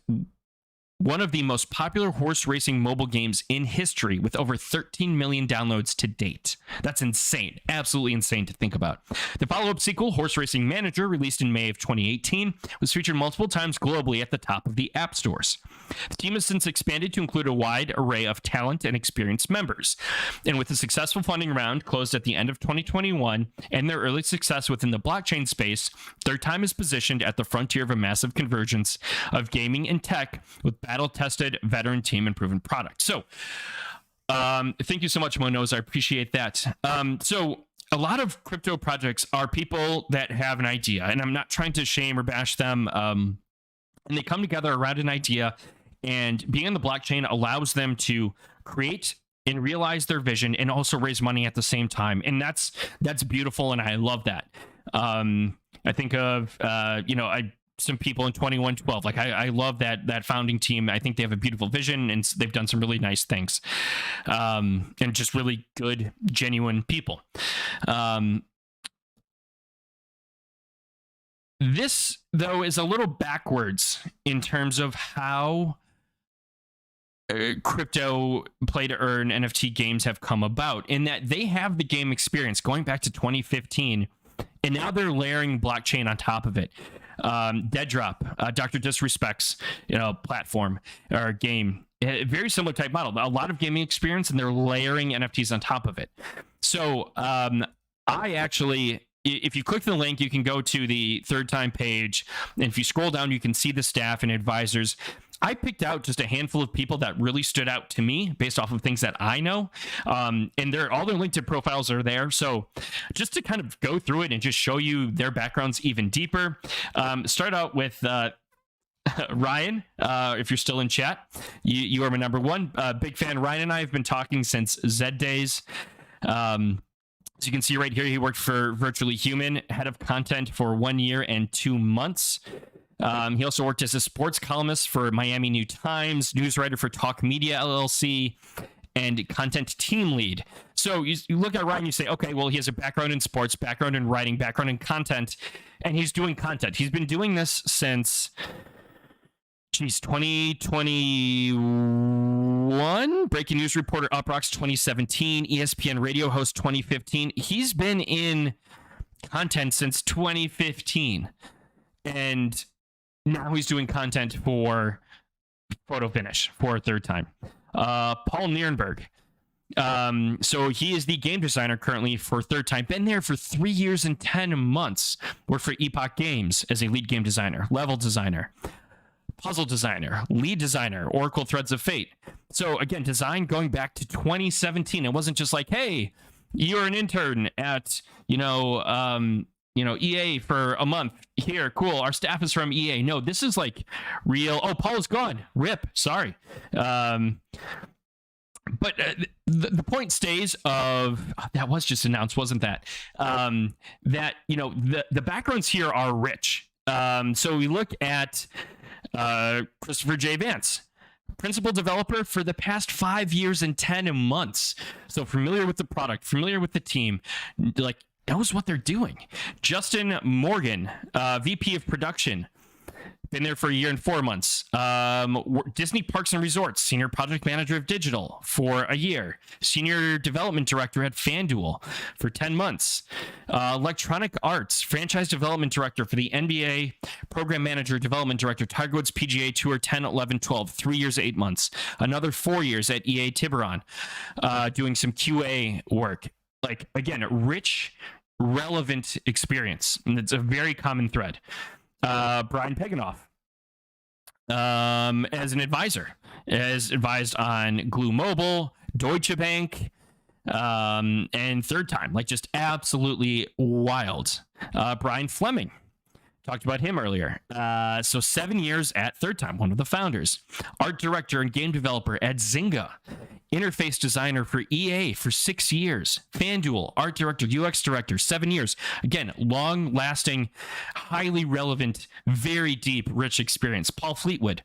one of the most popular horse racing mobile games in history, with over 13 million downloads to date. That's insane. Absolutely insane to think about. The follow-up sequel, Horse Racing Manager, released in May of 2018, was featured multiple times globally at the top of the app stores. The team has since expanded to include a wide array of talent and experienced members. And with a successful funding round closed at the end of 2021 and their early success within the blockchain space, Third Time is positioned at the frontier of a massive convergence of gaming and tech with battle-tested, veteran team and proven product. So, thank you so much, Monos. I appreciate that. So, a lot of crypto projects are people that have an idea, and I'm not trying to shame or bash them. And they come together around an idea, and being on the blockchain allows them to create and realize their vision and also raise money at the same time. And that's beautiful, and I love that. I think of, some people in 2112. Like I love that founding team. I think they have a beautiful vision and they've done some really nice things. And just really good, genuine people. This, though, is a little backwards in terms of how crypto play to earn NFT games have come about, in that they have the game experience going back to 2015, and now they're layering blockchain on top of it. Dead Drop, Dr. Disrespect's platform or game, a very similar type model, a lot of gaming experience, and they're layering NFTs on top of it. So I actually, if you click the link, you can go to the Third Time page, and if you scroll down, you can see the staff and advisors. I picked out just a handful of people that really stood out to me based off of things that I know. And all their LinkedIn profiles are there. So just to kind of go through it and just show you their backgrounds even deeper. Start out with Ryan, if you're still in chat. You are my number one. Big fan. Ryan and I have been talking since Zed days. As you can see right here, he worked for Virtually Human, head of content for 1 year and 2 months. He also worked as a sports columnist for Miami New Times, news writer for Talk Media LLC, and content team lead. So you look at Ryan, you say, okay, well, he has a background in sports, background in writing, background in content, and he's doing content. He's been doing this since 2021. Breaking news reporter, Uproxx 2017, ESPN radio host 2015. He's been in content since 2015. And now he's doing content for Photo Finish for a Third Time. Paul Nierenberg. So he is the game designer currently for Third Time. Been there for 3 years and 10 months. Worked for Epoch Games as a lead game designer, level designer, puzzle designer, lead designer, Oracle Threads of Fate. So again, design going back to 2017. It wasn't just like, hey, you're an intern at, EA for a month. Here, cool. Our staff is from EA. No, this is like real. Oh, Paul is gone. RIP. Sorry. But the point stays of that was just announced, wasn't that? That the backgrounds here are rich. So we look at Christopher J. Vance. principal developer for the past 5 years and 10 months. So familiar with the product, familiar with the team, like knows what they're doing. Justin Morgan, VP of production. Been there for 1 year and 4 months. Disney Parks and Resorts, Senior Project Manager of Digital for 1 year. Senior Development Director at FanDuel for 10 months. Electronic Arts, Franchise Development Director for the NBA, Program Manager, Development Director, Tiger Woods PGA Tour 10, 11, 12, 3 years, 8 months. Another 4 years at EA Tiburon, doing some QA work. Like, again, rich, relevant experience. And it's a very common thread. Brian Peganoff, as an advisor, as advised on Glue Mobile, Deutsche Bank, and Third Time, like just absolutely wild. Brian Fleming, talked about him earlier. So 7 years at Third Time, one of the founders. Art director and game developer at Zynga. Interface designer for EA for 6 years. FanDuel, art director, UX director, 7 years. Again, long-lasting, highly relevant, very deep, rich experience. Paul Fleetwood,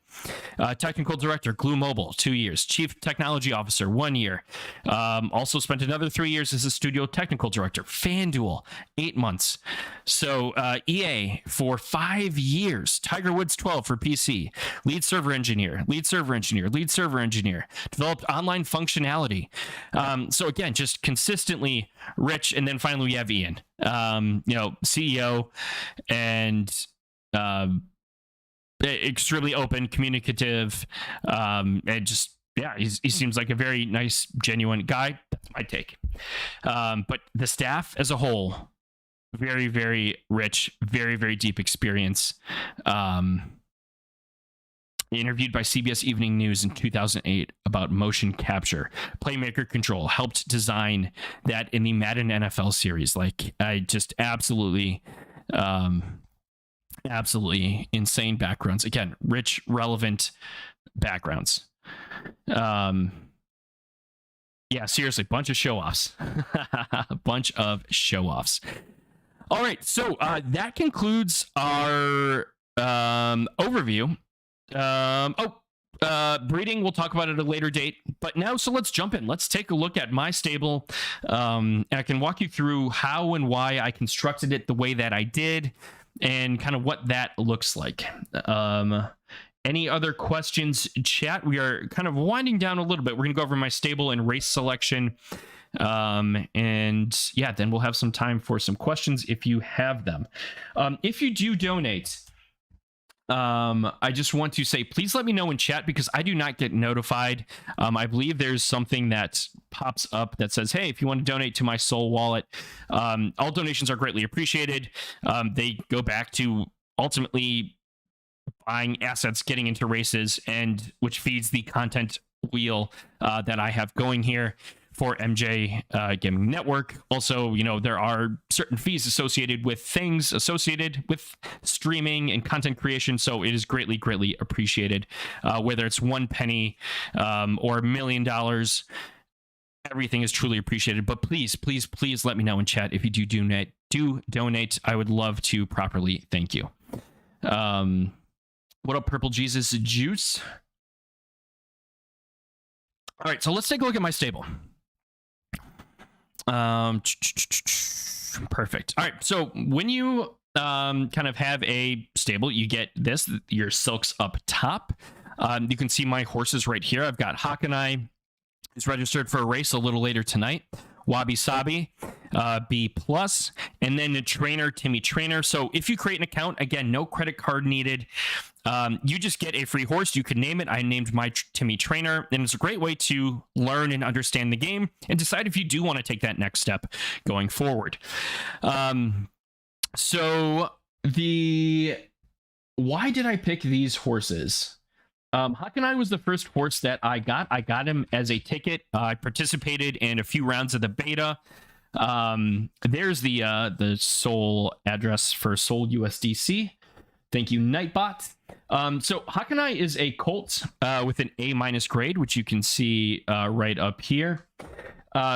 technical director, Glue Mobile, 2 years. Chief technology officer, 1 year. Also spent another 3 years as a studio technical director. FanDuel, 8 months. So EA for 5 years. Tiger Woods, 12 for PC. Lead server engineer, lead server engineer, lead server engineer. Developed online functionality. So again, just consistently rich. And then finally we have Ian, CEO and extremely open, communicative, and just, yeah, he seems like a very nice, genuine guy. That's my take. But the staff as a whole, very, very rich, very, very deep experience. Interviewed by CBS Evening News in 2008 about motion capture. Playmaker Control helped design that in the Madden NFL series. Like, I just absolutely insane backgrounds. Again, rich, relevant backgrounds. Yeah, seriously, bunch of show-offs. A bunch of show-offs. All right, so that concludes our overview. Breeding, we'll talk about it at a later date, but now, so let's jump in. Let's take a look at my stable. And I can walk you through how and why I constructed it the way that I did and kind of what that looks like. Any other questions, chat? We are kind of winding down a little bit. We're going to go over my stable and race selection. And yeah, then we'll have some time for some questions if you have them. If you do donate, I just want to say, please let me know in chat because I do not get notified. I believe there's something that pops up that says, hey, if you want to donate to my Sol wallet, all donations are greatly appreciated. They go back to ultimately buying assets, getting into races, and which feeds the content wheel that I have going here for MJ Gaming Network. Also, there are certain fees associated with things associated with streaming and content creation, so it is greatly, greatly appreciated. Whether it's 1 penny or $1 million, everything is truly appreciated. But please, please, please let me know in chat if you do donate. I would love to properly thank you. What up, Purple Jesus Juice? All right, so let's take a look at my stable. Perfect. All right, so when you kind of have a stable, you get this, your silks up top. You can see my horses right here. I've got Hakanai, who's registered for a race a little later tonight. Wabi-Sabi, B+, and then the trainer, Timmy Trainer. So if you create an account, again, no credit card needed. You just get a free horse. You can name it. I named my Timmy Trainer, and it's a great way to learn and understand the game and decide if you do want to take that next step going forward. So why did I pick these horses? Hakanai was the first horse that I got. I got him as a ticket. I participated in a few rounds of the beta. There's the Sol address for Sol USDC. Thank you, Nightbot. So Hakanai is a colt with an A- grade, which you can see right up here.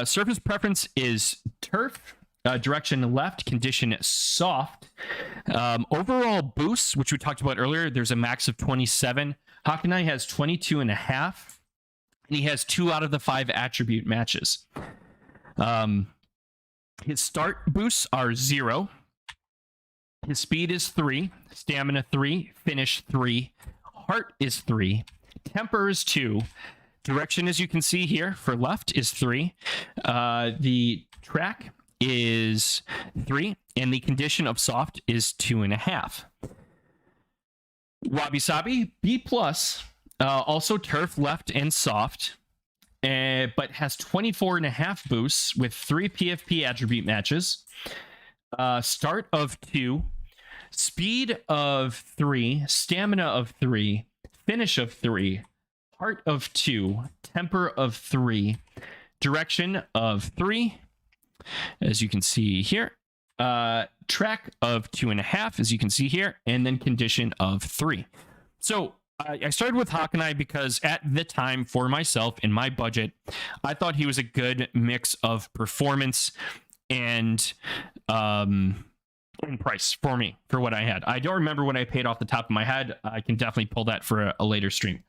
Surface preference is turf. Direction left, condition soft. Overall boost, which we talked about earlier, there's a max of 27. Hakanai has 22 and a half, and he has 2 out of the 5 attribute matches. His start boosts are 0. His speed is 3, stamina 3, finish 3, heart is 3, temper is 2, direction, as you can see here for left, is 3. The track is 3, and the condition of soft is 2.5. Wabi-Sabi, B+, also turf, left, and soft, but has 24.5 boosts with 3 PFP attribute matches. Start of 2, speed of 3, stamina of 3, finish of 3, heart of 2, temper of 3, direction of 3, as you can see here, track of 2.5, as you can see here, and then condition of 3. So I started with Hakanai because at the time, for myself, in my budget, I thought he was a good mix of performance and price for me, for what I had. I don't remember what I paid off the top of my head. I can definitely pull that for a later stream.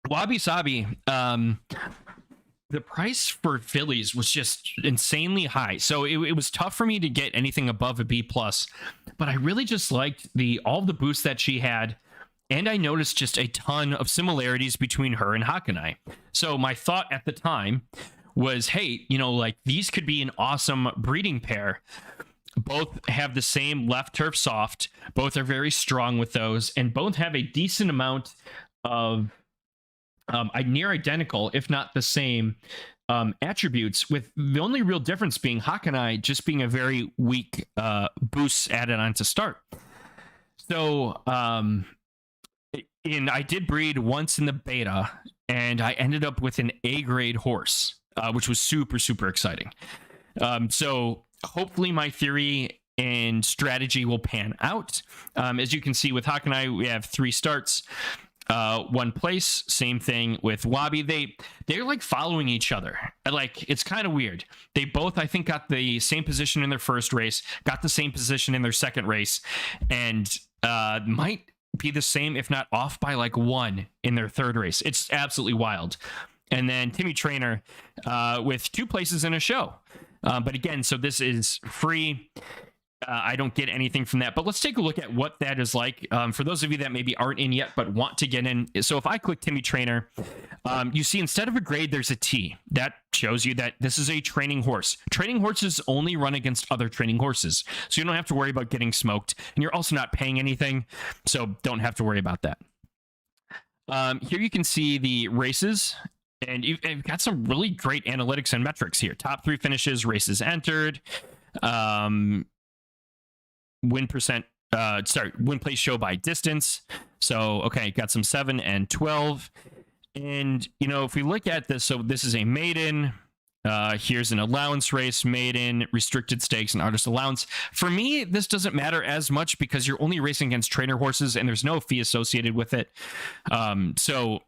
Wabi-Sabi, the price for Phillies was just insanely high. So it was tough for me to get anything above a B+, but I really just liked all the boosts that she had. And I noticed just a ton of similarities between her and Hakanai. So my thought at the time was, hey, like these could be an awesome breeding pair. Both have the same left turf soft. Both are very strong with those, and both have a decent amount of near identical, if not the same, attributes, with the only real difference being Hakanai just being a very weak boost added on to start. So I did breed once in the beta, and I ended up with an A-grade horse, which was super, super exciting. So hopefully my theory and strategy will pan out. As you can see with Hakanai, we have 3 starts, 1 place. Same thing with Wabi. They're like following each other. Like, it's kind of weird. They both, I think, got the same position in their first race, got the same position in their second race, and might be the same, if not off by like 1 in their third race. It's absolutely wild. And then Timmy Trainer with 2 places in a show. But again, so this is free. I don't get anything from that. But let's take a look at what that is like for those of you that maybe aren't in yet but want to get in. So if I click Timmy Trainer, you see instead of a grade, there's a T. That shows you that this is a training horse. Training horses only run against other training horses. So you don't have to worry about getting smoked. And you're also not paying anything. So don't have to worry about that. Here you can see the races. And you've got some really great analytics and metrics here. Top 3 finishes, races entered, win place show by distance. So, okay, got some 7 and 12. And, if we look at this, so this is a maiden. Here's an allowance race, maiden, restricted stakes, and artist allowance. For me, this doesn't matter as much because you're only racing against trainer horses and there's no fee associated with it. So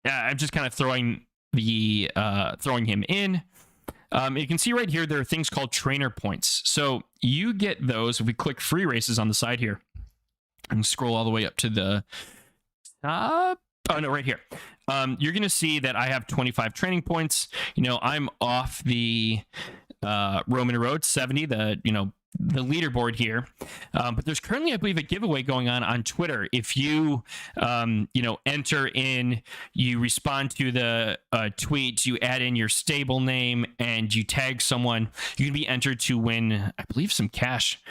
I'm just kind of throwing him in. You can see right here, there are things called trainer points. So you get those if we click free races on the side here and scroll all the way up to the top. Oh no, right here. You're going to see that I have 25 training points. I'm off the Roman Road 70, the leaderboard here. But there's currently, I believe, a giveaway going on Twitter. If you, enter in, you respond to the tweet, you add in your stable name, and you tag someone, you can be entered to win, I believe, some cash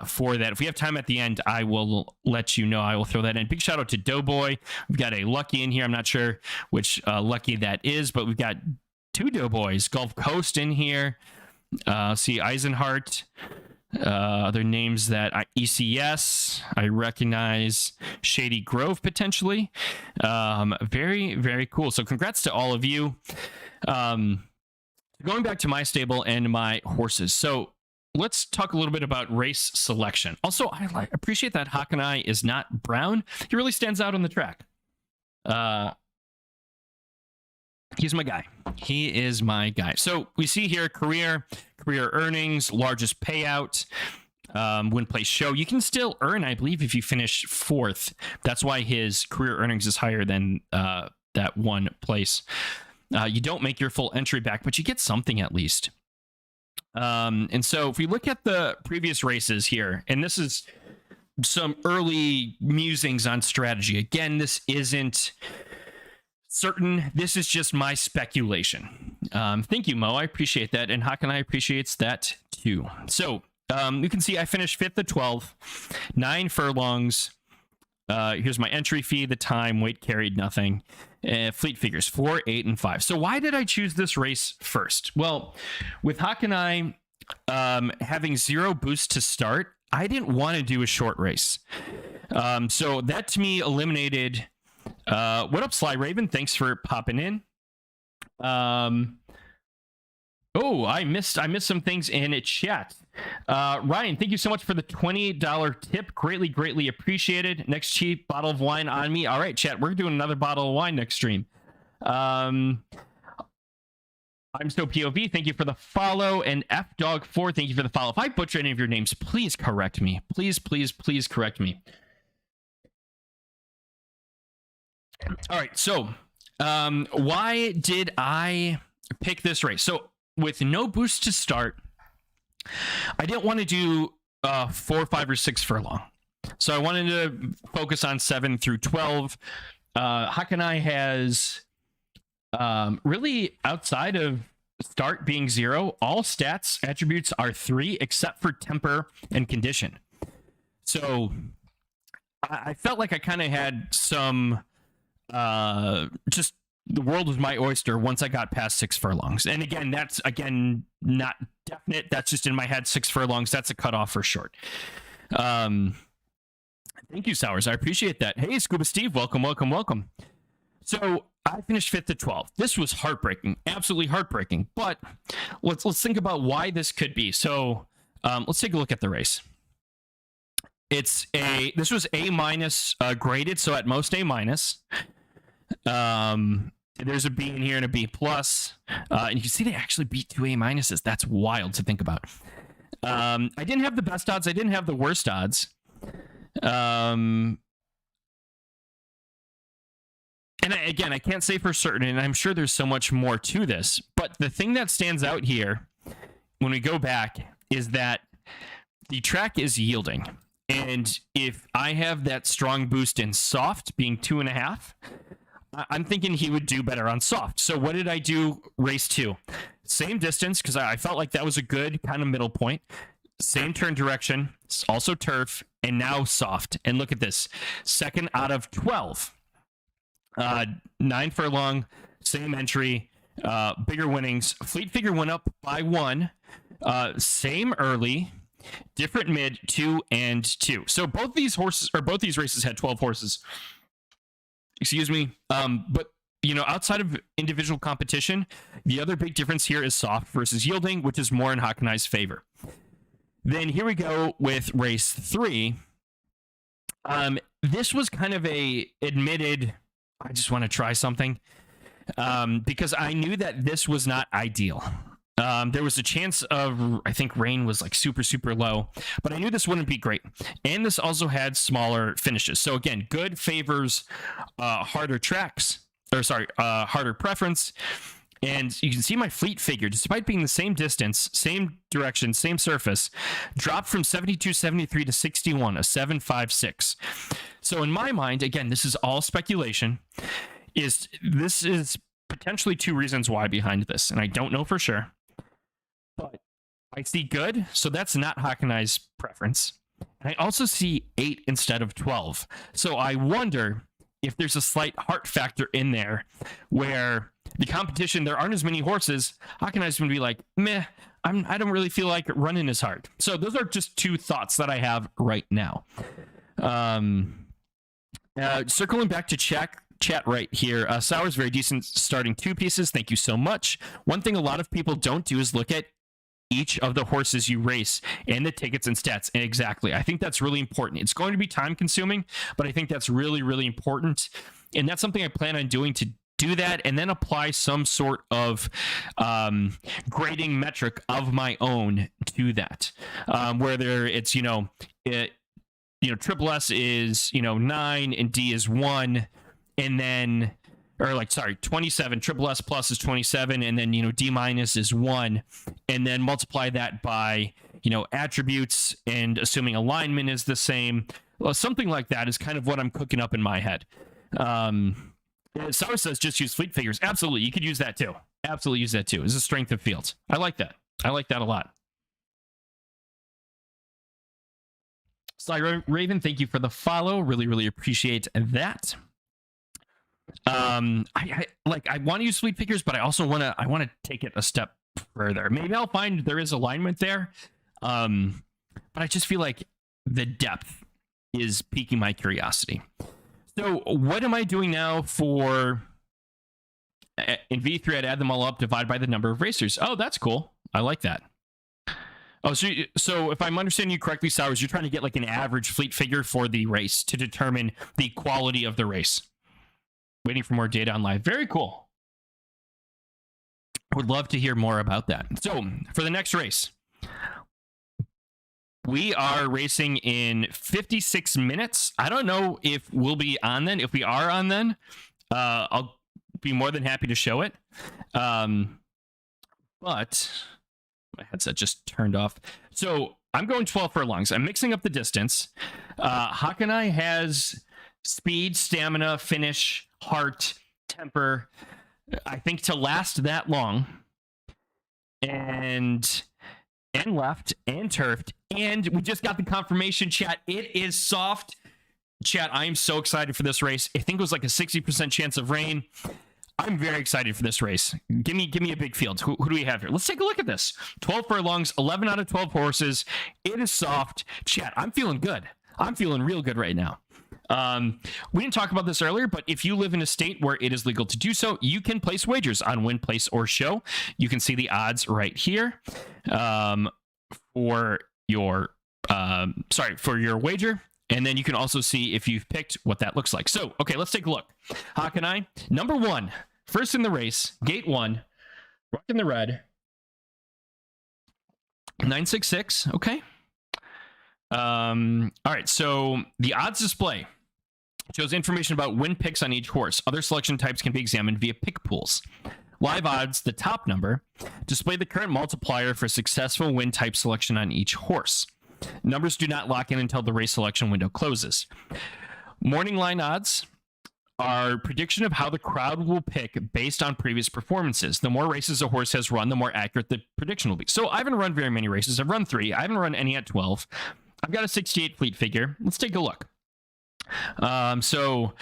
for that. If we have time at the end, I will let you know. I will throw that in. Big shout out to Doughboy. We've got a Lucky in here. I'm not sure which Lucky that is, but we've got 2 Doughboys. Gulf Coast in here. See Eisenhart, other names that ECS, I recognize, Shady Grove potentially. Very, very cool. So congrats to all of you. Going back to my stable and my horses. So let's talk a little bit about race selection. Also, I appreciate that Hakanai is not brown. He really stands out on the track. He's my guy. He is my guy. So we see here career earnings, largest payout. win place show. You can still earn, I believe, if you finish 4th. That's why his career earnings is higher than that one place. You don't make your full entry back, but you get something at least. And so if we look at the previous races here, and this is some early musings on strategy. Again, this isn't certain. This is just my speculation. Thank you, Mo. I appreciate that. And Hakanai appreciates that too. So you can see I finished 5th at 12, 9 furlongs. Here's my entry fee, the time, weight carried, nothing. Fleet figures 4, 8, and 5. So why did I choose this race first? Well, with Hakanai having 0 boost to start, I didn't want to do a short race. So that to me eliminated. What up, Sly Raven? Thanks for popping in. Oh, I missed some things in chat. Ryan, thank you so much for the $28 tip. Greatly appreciated. Next cheap bottle of wine on me. All right, chat, we're doing another bottle of wine next stream. I'm so POV. Thank you for the follow. And FDog4, thank you for the follow. If I butcher any of your names, please correct me. Please correct me. All right, so why did I pick this race? So with no boost to start, I didn't want to do 4, 5, or 6 furlong. So I wanted to focus on 7 through 12. Hakanai has really, outside of start being 0, all stats attributes are 3 except for temper and condition. So I felt like I kind of had some just the world was my oyster once I got past 6 furlongs. And again, that's not definite. That's just in my head. 6 furlongs. That's a cutoff for short. Thank you, Sours. I appreciate that. Hey, Scuba Steve, welcome. So I finished 5th at 12. This was heartbreaking, absolutely heartbreaking. But let's think about why this could be. So let's take a look at the race. This was A- graded, so at most A-. There's a B in here and a B+. And you can see they actually beat 2 A-. That's wild to think about. I didn't have the best odds. I didn't have the worst odds. And I can't say for certain, and I'm sure there's so much more to this, but the thing that stands out here when we go back is that the track is yielding. And if I have that strong boost in soft being 2.5, I'm thinking he would do better on soft. So what did I do race 2? Same distance, because I felt like that was a good kind of middle point. Same turn direction, also turf, and now soft. And look at this, 2nd out of 12. 9 furlong, same entry, bigger winnings. Fleet figure went up by 1, same early, different mid, 2 and 2. So both these races had 12 horses. Excuse me. But outside of individual competition, the other big difference here is soft versus yielding, which is more in Hakanai's favor. Then here we go with race 3. This was kind of a admitted, I just want to try something, because I knew that this was not ideal. There was a chance of, I think rain was like super low, but I knew this wouldn't be great. And this also had smaller finishes. So again, good favors harder tracks, harder preference. And you can see my fleet figure, despite being the same distance, same direction, same surface, dropped from 72.73 to 61, a 7.56. So in my mind, again, this is all speculation, this is potentially 2 reasons why behind this, and I don't know for sure. But I see good, so that's not Hakanai's preference. And I also see 8 instead of 12. So I wonder if there's a slight heart factor in there where the competition, there aren't as many horses. Hakanai's going to be like, meh, I don't really feel like running as hard. So those are just 2 thoughts that I have right now. Circling back to chat right here. Sour's very decent starting 2 pieces. Thank you so much. One thing a lot of people don't do is look at each of the horses you race and the tickets and stats. And exactly. I think that's really important. It's going to be time consuming, but I think that's really important. And that's something I plan on doing to do that and then apply some sort of grading metric of my own to that, whether it's triple S is 9 and D is 1, and then 27, triple S plus is 27, and then D minus is 1, and then multiply that by attributes, and assuming alignment is the same, something like that is kind of what I'm cooking up in my head. Sour says just use fleet figures. Absolutely, you could use that too. Absolutely use that too. It's a strength of fields. I like that. I like that a lot. Sly Raven, thank you for the follow. Really, really appreciate that. I want to use fleet figures, but I also want to take it a step further. Maybe I'll find there is alignment there, but I just feel like the depth is piquing my curiosity. So what am I doing now for in V3? I'd add them all up, divide by the number of racers. Oh, that's cool. I like that. Oh, so if I'm understanding you correctly, Sours, you're trying to get like an average fleet figure for the race to determine the quality of the race. Waiting for more data on live. Very cool. Would love to hear more about that. So for the next race, we are racing in 56 minutes. I don't know if we'll be on then. If we are on then, I'll be more than happy to show it. But my headset just turned off. So I'm going 12 furlongs. I'm mixing up the distance. Hakanai has speed, stamina, finish, heart, temper, I think, to last that long. And left and turfed. And we just got the confirmation, chat. It is soft. Chat, I am so excited for this race. I think it was like a 60% chance of rain. I'm very excited for this race. Give me a big field. Who do we have here? Let's take a look at this. 12 furlongs, 11 out of 12 horses. It is soft. Chat, I'm feeling good. I'm feeling real good right now. We didn't talk about this earlier, but if you live in a state where it is legal to do so, you can place wagers on win, place, or show. You can see the odds right here for your wager. And then you can also see if you've picked what that looks like. So, okay, let's take a look. Hakanai, number 1, first in the race, gate 1, rocking the red. 966, okay. All right, so the odds display shows information about win picks on each horse. Other selection types can be examined via pick pools. Live odds, the top number, display the current multiplier for successful win type selection on each horse. Numbers do not lock in until the race selection window closes. Morning line odds are prediction of how the crowd will pick based on previous performances. The more races a horse has run, the more accurate the prediction will be. So I haven't run very many races. I've run 3. I haven't run any at 12. I've got a 68 fleet figure. Let's take a look. So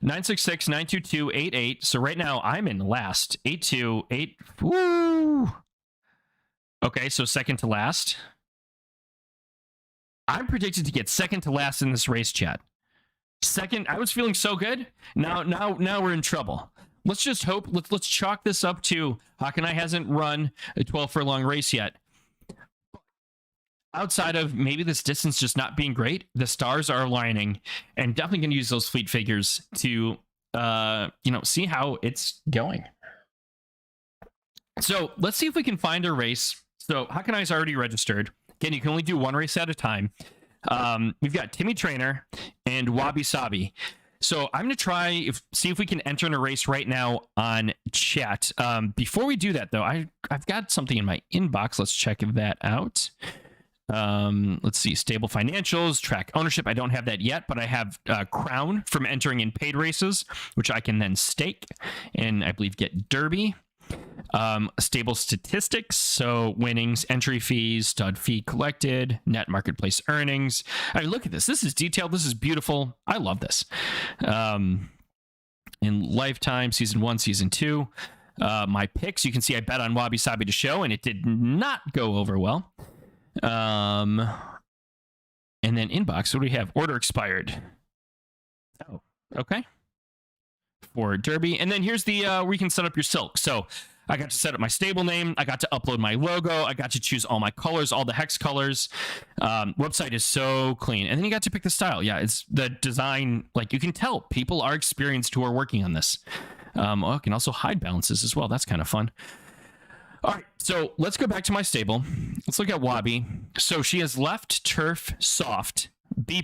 966, 922, 88. So right now I'm in last. 82, 8. Woo! Okay, so second to last. I'm predicted to get second to last in this race, chat. Second, I was feeling so good. Now we're in trouble. Let's just hope. Let's chalk this up to Hakanai hasn't run a 12 furlong race yet. Outside of maybe this distance just not being great, the stars are aligning, and definitely going to use those fleet figures to see how it's going. So let's see if we can find a race. So Hakanai's already registered. Again, you can only do one race at a time. We've got Timmy Trainer and Wabi-Sabi. So I'm going to see if we can enter in a race right now on chat. Before we do that, though, I've got something in my inbox. Let's check that out. Let's see, stable financials, track ownership. I don't have that yet, but I have Crown from entering in paid races, which I can then stake and I believe get Derby. Stable statistics, so winnings, entry fees, stud fee collected, net marketplace earnings. I mean, look at this. This is detailed. This is beautiful. I love this. In lifetime, season 1, season 2. My picks, you can see I bet on Wabi-Sabi to show, and it did not go over well. And then inbox, what do we have? Order expired. Oh, okay. For Derby. And then here's the where you can set up your silk. So I got to set up my stable name. I got to upload my logo. I got to choose all my colors, all the hex colors. Website is so clean. And then you got to pick the style. Yeah, it's the design. Like, you can tell people are experienced who are working on this. Oh, it can also hide balances as well. That's kind of fun. All right, so let's go back to my stable. Let's look at Wabi. So she has left turf soft B+.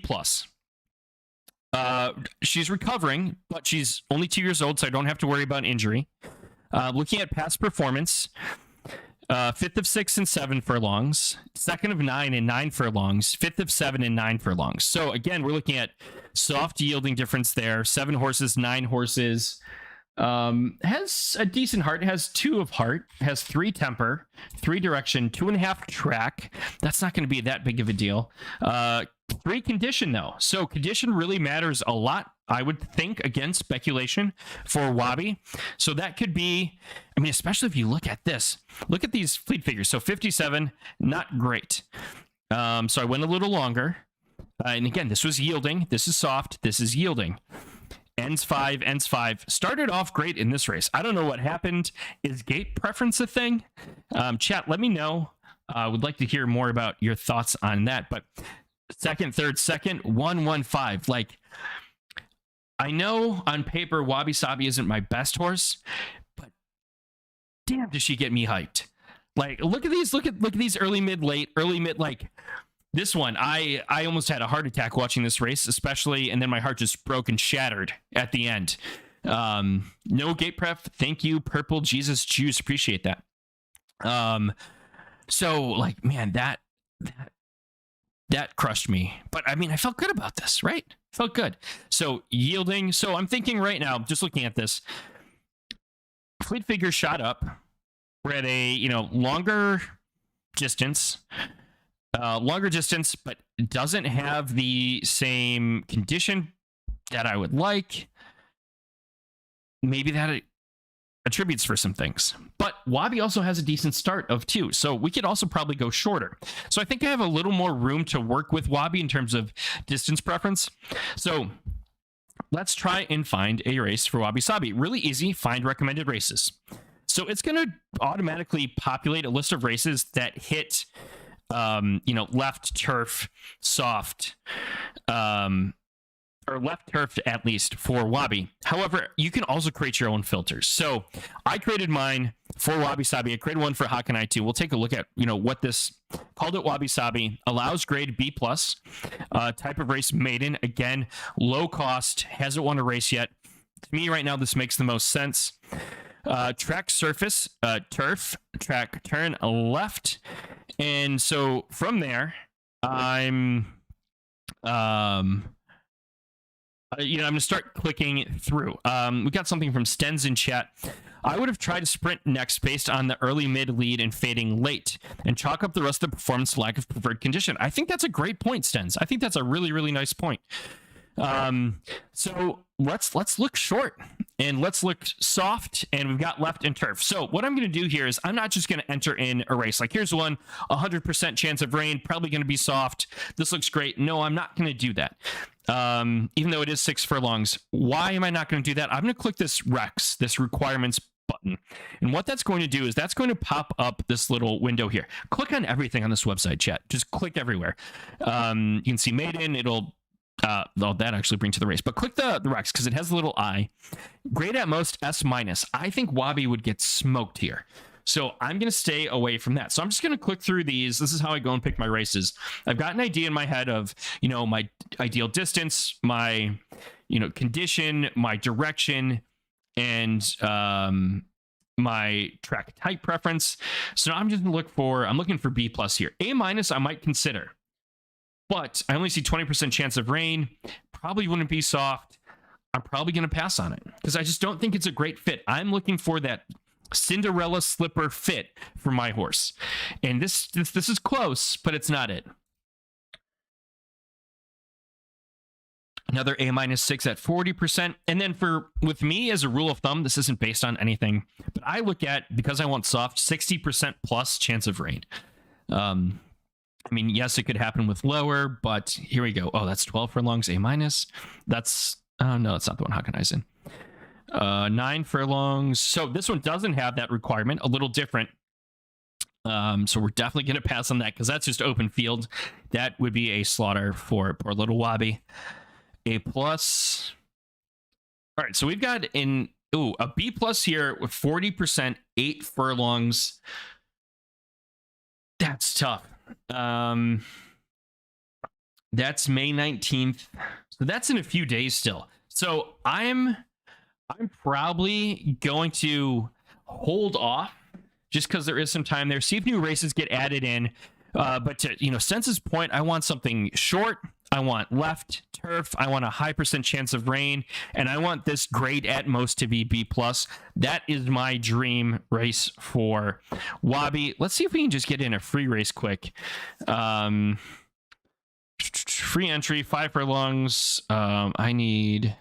She's recovering, but she's only 2 years old, so I don't have to worry about injury. Looking at past performance, 5th of 6 and 7 furlongs, 2nd of 9 and 9 furlongs, 5th of 7 and 9 furlongs. So again, we're looking at soft yielding difference there. 7 horses, 9 horses. Has a decent heart, has 2 of heart, has 3 temper, 3 direction, 2.5 track. That's not going to be that big of a deal. 3 condition though. So condition really matters a lot, I would think, against speculation for Wabi. So that could be, I mean, especially if you look at this, look at these fleet figures. So 57, not great. So I went a little longer. And again, this was yielding. This is soft. This is yielding. Ends 5. Started off great in this race. I don't know what happened. Is gate preference a thing? Chat, let me know. I would like to hear more about your thoughts on that. But second, 115. Like, I know on paper Wabi-Sabi isn't my best horse, but damn, does she get me hyped? Like, look at these. Look at these early mid. Like, this one, I almost had a heart attack watching this race, especially, and then my heart just broke and shattered at the end. No gate prep. Thank you, Purple Jesus Juice. Appreciate that. So, like, man, that crushed me. But I mean, I felt good about this, right? Felt good. So yielding. So I'm thinking right now, just looking at this, fleet figure shot up. We're at a longer distance. But doesn't have the same condition that I would like. Maybe that attributes for some things. But Wabi also has a decent start of 2, so we could also probably go shorter. So I think I have a little more room to work with Wabi in terms of distance preference. So let's try and find a race for Wabi-Sabi. Really easy, find recommended races. So it's going to automatically populate a list of races that hit left turf soft, or left turf at least for Wabi. However, you can also create your own filters. So I created mine for Wabi-Sabi. I created one for Hakanai too. We'll take a look at, what this, called it Wabi-Sabi, allows grade B+, type of race maiden. Again, low cost, hasn't won a race yet. To me right now, this makes the most sense. Track surface, turf, track turn left. And so from there, I'm going to start clicking through. We got something from Stens in chat. I would have tried to sprint next based on the early mid lead and fading late and chalk up the rest of the performance lack of preferred condition. I think that's a great point, Stens. I think that's a really, really nice point. So let's look short and let's look soft, and we've got left and turf. So what I'm going to do here is I'm not just going to enter in a race. Like, here's one, 100% chance of rain, probably going to be soft. This looks great. No, I'm not going to do that. Even though it is 6 furlongs. Why am I not going to do that? I'm going to click this Rex, this requirements button. And what that's going to do is that's going to pop up this little window here. Click on everything on this website, chat. Just click everywhere. You can see maiden. It'll that actually brings to the race, but click the Rex because it has a little eye. Grade at most S-. I think Wabi would get smoked here, so I'm going to stay away from that. So I'm just going to click through these. This is how I go and pick my races. I've got an idea in my head of my ideal distance, my condition, my direction, and my track type preference. So now I'm just going to I'm looking for B+ here. A- I might consider. But I only see 20% chance of rain. Probably wouldn't be soft. I'm probably going to pass on it because I just don't think it's a great fit. I'm looking for that Cinderella slipper fit for my horse. And this is close, but it's not it. Another A-6 at 40%. And then with me as a rule of thumb, this isn't based on anything, but I look at, because I want soft, 60% plus chance of rain. I mean, yes, it could happen with lower, but here we go. Oh, that's 12 furlongs, A-. That's, no, that's not the one Hakanai's in. 9 furlongs. So this one doesn't have that requirement, a little different. So we're definitely going to pass on that because that's just open field. That would be a slaughter for poor little Wabi. A+. All right, so we've got a B plus here with 40%, 8 furlongs. That's tough. That's May 19th. So that's in a few days still. So I'm probably going to hold off just because there is some time there. See if new races get added in. But to, Sense's point, I want something short. I want left turf. I want a high % chance of rain, and I want this grade at most to be B+. That is my dream race for Wabi. Let's see if we can just get in a free race quick. Free entry, 5 furlongs. I need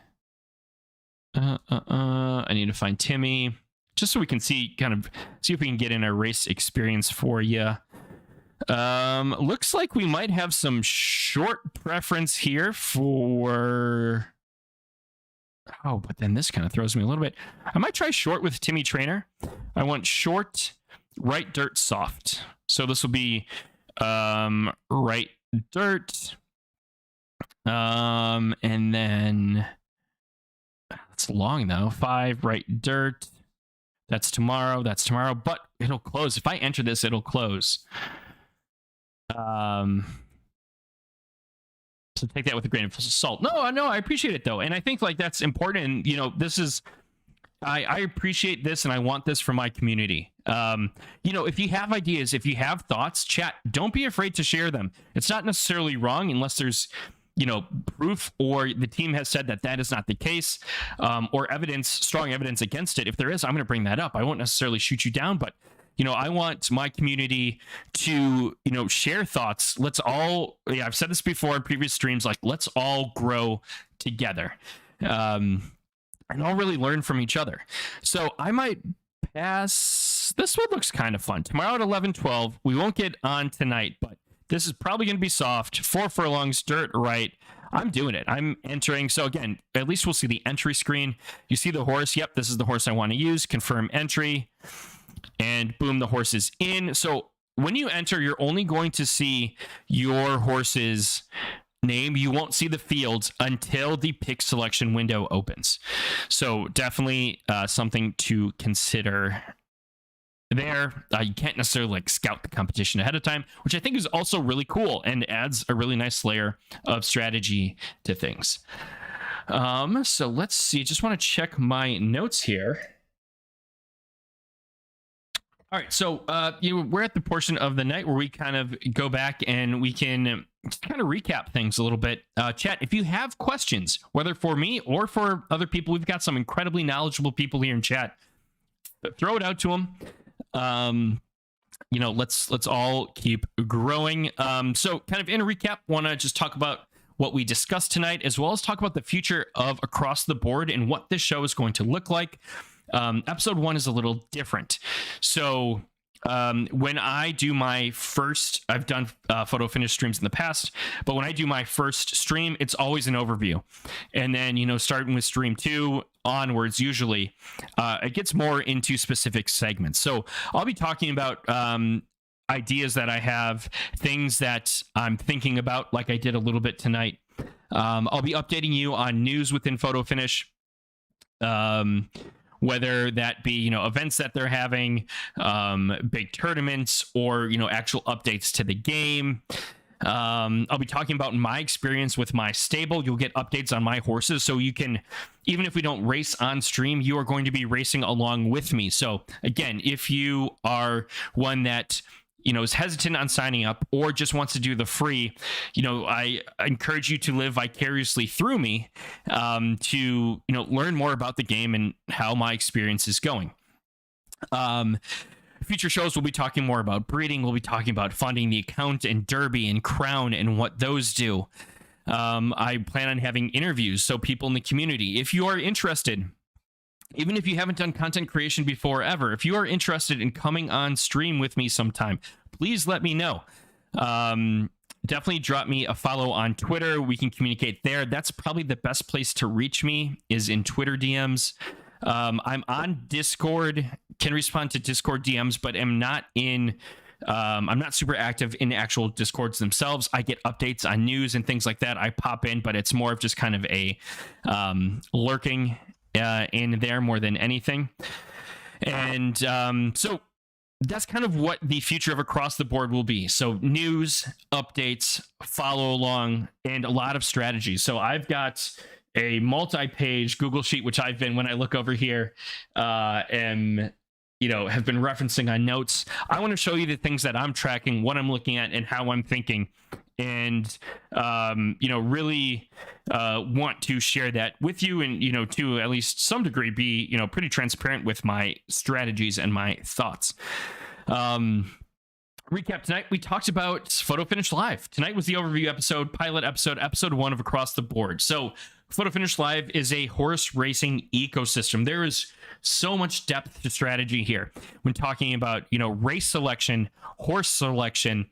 to find Timmy just so we can see if we can get in a race experience for you. Looks like we might have some short preference here for... Oh, but then this kind of throws me a little bit. I might try short with Timmy Trainer. I want short, right dirt, soft. So this will be right dirt. And then... That's long, though. 5, right dirt. That's tomorrow. But it'll close. If I enter this, it'll close. So take that with a grain of salt. No, I appreciate it though, and I think that's important. And this is, I appreciate this, and I want this for my community. If you have ideas, if you have thoughts, chat. Don't be afraid to share them. It's not necessarily wrong unless there's proof or the team has said that is not the case, or strong evidence against it. If there is, I'm going to bring that up. I won't necessarily shoot you down, but I want my community to, share thoughts. Let's all, I've said this before in previous streams, let's all grow together. And all really learn from each other. So I might pass. This one looks kind of fun. Tomorrow at 11:12, we won't get on tonight, but this is probably going to be soft. 4 furlongs, dirt, right. I'm doing it. I'm entering. So again, at least we'll see the entry screen. You see the horse. Yep, this is the horse I want to use. Confirm entry. And boom, the horse is in. So when you enter, you're only going to see your horse's name. You won't see the fields until the pick selection window opens. So definitely something to consider there. You can't necessarily scout the competition ahead of time, which I think is also really cool and adds a really nice layer of strategy to things. So let's see. Just want to check my notes here. All right, so we're at the portion of the night where we kind of go back and we can just kind of recap things a little bit. Chat, if you have questions, whether for me or for other people, we've got some incredibly knowledgeable people here in chat. Throw it out to them. Let's all keep growing. So kind of in a recap, want to just talk about what we discussed tonight, as well as talk about the future of Across the Board and what this show is going to look like. Episode 1 is a little different. So when I do my first, I've done photo finish streams in the past, but when I do my first stream, it's always an overview. And then, starting with stream 2 onwards, usually it gets more into specific segments. So I'll be talking about ideas that I have, things that I'm thinking about, like I did a little bit tonight. I'll be updating you on news within photo finish. Whether that be, events that they're having, big tournaments, or, actual updates to the game. I'll be talking about my experience with my stable. You'll get updates on my horses. So you can, even if we don't race on stream, you are going to be racing along with me. So again, if you are one that is hesitant on signing up or just wants to do the free, I encourage you to live vicariously through me, to, learn more about the game and how my experience is going. Future shows, we'll be talking more about breeding. We'll be talking about funding the account and Derby and Crown and what those do. I plan on having interviews. So people in the community, if you are interested, even if you haven't done content creation before ever, if you are interested in coming on stream with me sometime, please let me know. Definitely drop me a follow on Twitter. We can communicate there. That's probably the best place to reach me, is in Twitter DMs. I'm on Discord, can respond to Discord DMs, but I'm not super active in actual Discords themselves. I get updates on news and things like that. I pop in, but it's more of just kind of a lurking in there more than anything. And so that's kind of what the future of Across the Board will be. So news, updates, follow along, and a lot of strategy. So I've got a multi-page Google Sheet, which I've been, when I look over here, have been referencing on notes. I want to show you the things that I'm tracking, what I'm looking at, and how I'm thinking. And, really want to share that with you and, to at least some degree be, pretty transparent with my strategies and my thoughts. Recap tonight, we talked about Photo Finish Live. Tonight was the overview episode, pilot episode 1 of Across the Board. So Photo Finish Live is a horse racing ecosystem. There is so much depth to strategy here when talking about, race selection, horse selection,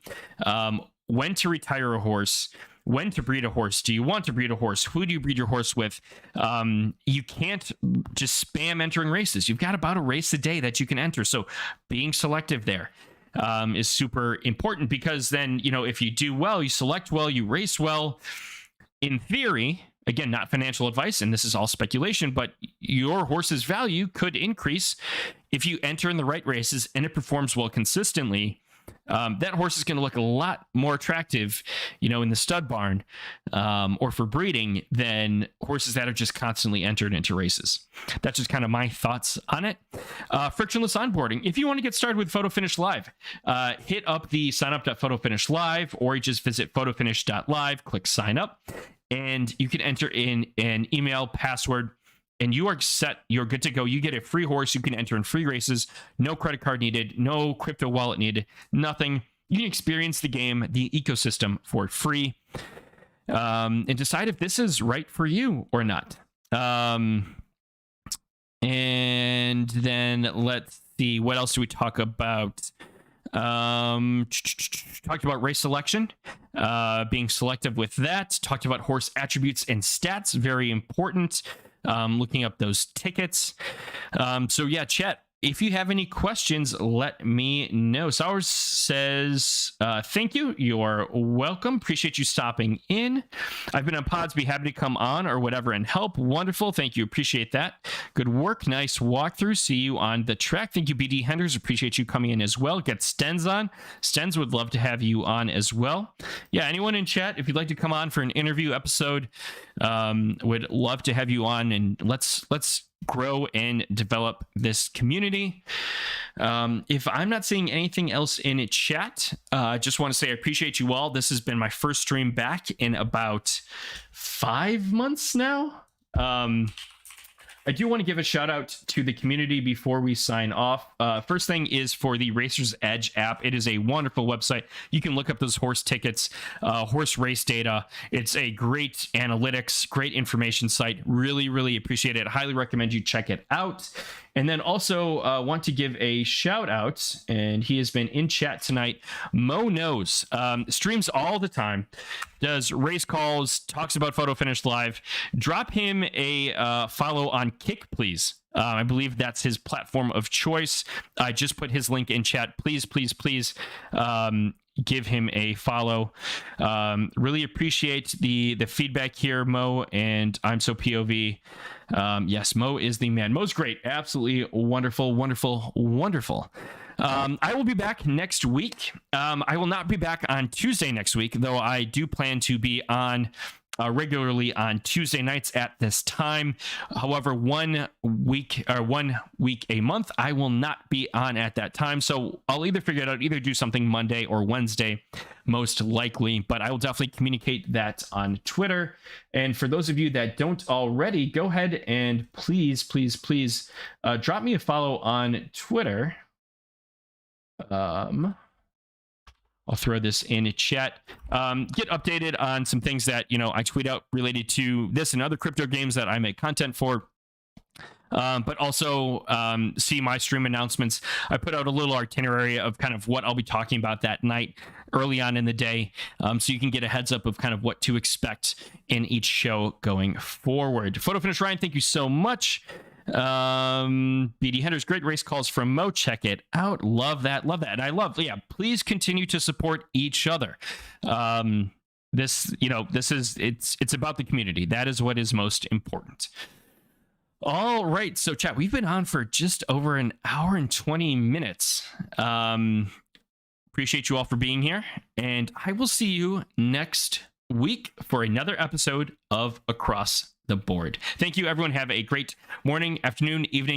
when to retire a horse, when to breed a horse. Do you want to breed a horse? Who do you breed your horse with? You can't just spam entering races. You've got about a race a day that you can enter. So being selective there is super important, because then, if you do well, you select well, you race well, in theory, again, not financial advice, and this is all speculation, but your horse's value could increase if you enter in the right races and it performs well consistently. That horse is going to look a lot more attractive, in the stud barn or for breeding than horses that are just constantly entered into races. That's just kind of my thoughts on it. Frictionless onboarding. If you want to get started with Photo Finish Live, hit up the signup.photofinish live, or you just visit photofinish.live, click sign up, and you can enter in an email password. And you are set. You're good to go. You get a free horse. You can enter in free races. No credit card needed. No crypto wallet needed. Nothing. You can experience the game, the ecosystem, for free, and decide if this is right for you or not. And then let's see. What else do we talk about? Talked about race selection, being selective with that. Talked about horse attributes and stats. Very important. Looking up those tickets. So yeah, chat, if you have any questions, let me know. Sowers says, thank you. You're welcome. Appreciate you stopping in. I've been on pods. Be happy to come on or whatever and help. Wonderful. Thank you. Appreciate that. Good work. Nice walkthrough. See you on the track. Thank you, BD Henders. Appreciate you coming in as well. Get Stens on. Stens would love to have you on as well. Yeah, anyone in chat, if you'd like to come on for an interview episode, would love to have you on, and let's grow and develop this community. If I'm not seeing anything else in chat, I just want to say I appreciate you all. This has been my first stream back in about 5 months now. I do want to give a shout out to the community before we sign off. First thing is for the Racer's Edge app. It is a wonderful website. You can look up those horse tickets, horse race data. It's a great analytics, great information site. Really, really appreciate it. Highly recommend you check it out. And then also want to give a shout out, and he has been in chat tonight. Mo Knows, streams all the time, does race calls, talks about Photo Finish Live. Drop him a follow on Kick, please. I believe that's his platform of choice. I just put his link in chat. Please, please, please give him a follow. Really appreciate the feedback here, Mo, and I'm so POV. Yes, Mo is the man. Mo's great. Absolutely wonderful, wonderful, wonderful. I will be back next week. I will not be back on Tuesday next week, though I do plan to be on regularly on Tuesday nights at this time. However, 1 week a month, I will not be on at that time. So I'll either figure it out, either do something Monday or Wednesday, most likely, but I will definitely communicate that on Twitter. And for those of you that don't already, go ahead and please, please, please drop me a follow on Twitter. I'll throw this in chat. Get updated on some things that, I tweet out related to this and other crypto games that I make content for. But also see my stream announcements. I put out a little itinerary of kind of what I'll be talking about that night early on in the day, so you can get a heads up of kind of what to expect in each show going forward. Photo Finish Ryan, thank you so much. BD Henders, great race calls from Mo. Check it out. Love that. And I love, please continue to support each other. This is, it's about the community. That is what is most important. All right. So, chat, we've been on for just over an hour and 20 minutes. Appreciate you all for being here. And I will see you next week for another episode of Across the Board. Thank you, everyone. Have a great morning, afternoon, evening.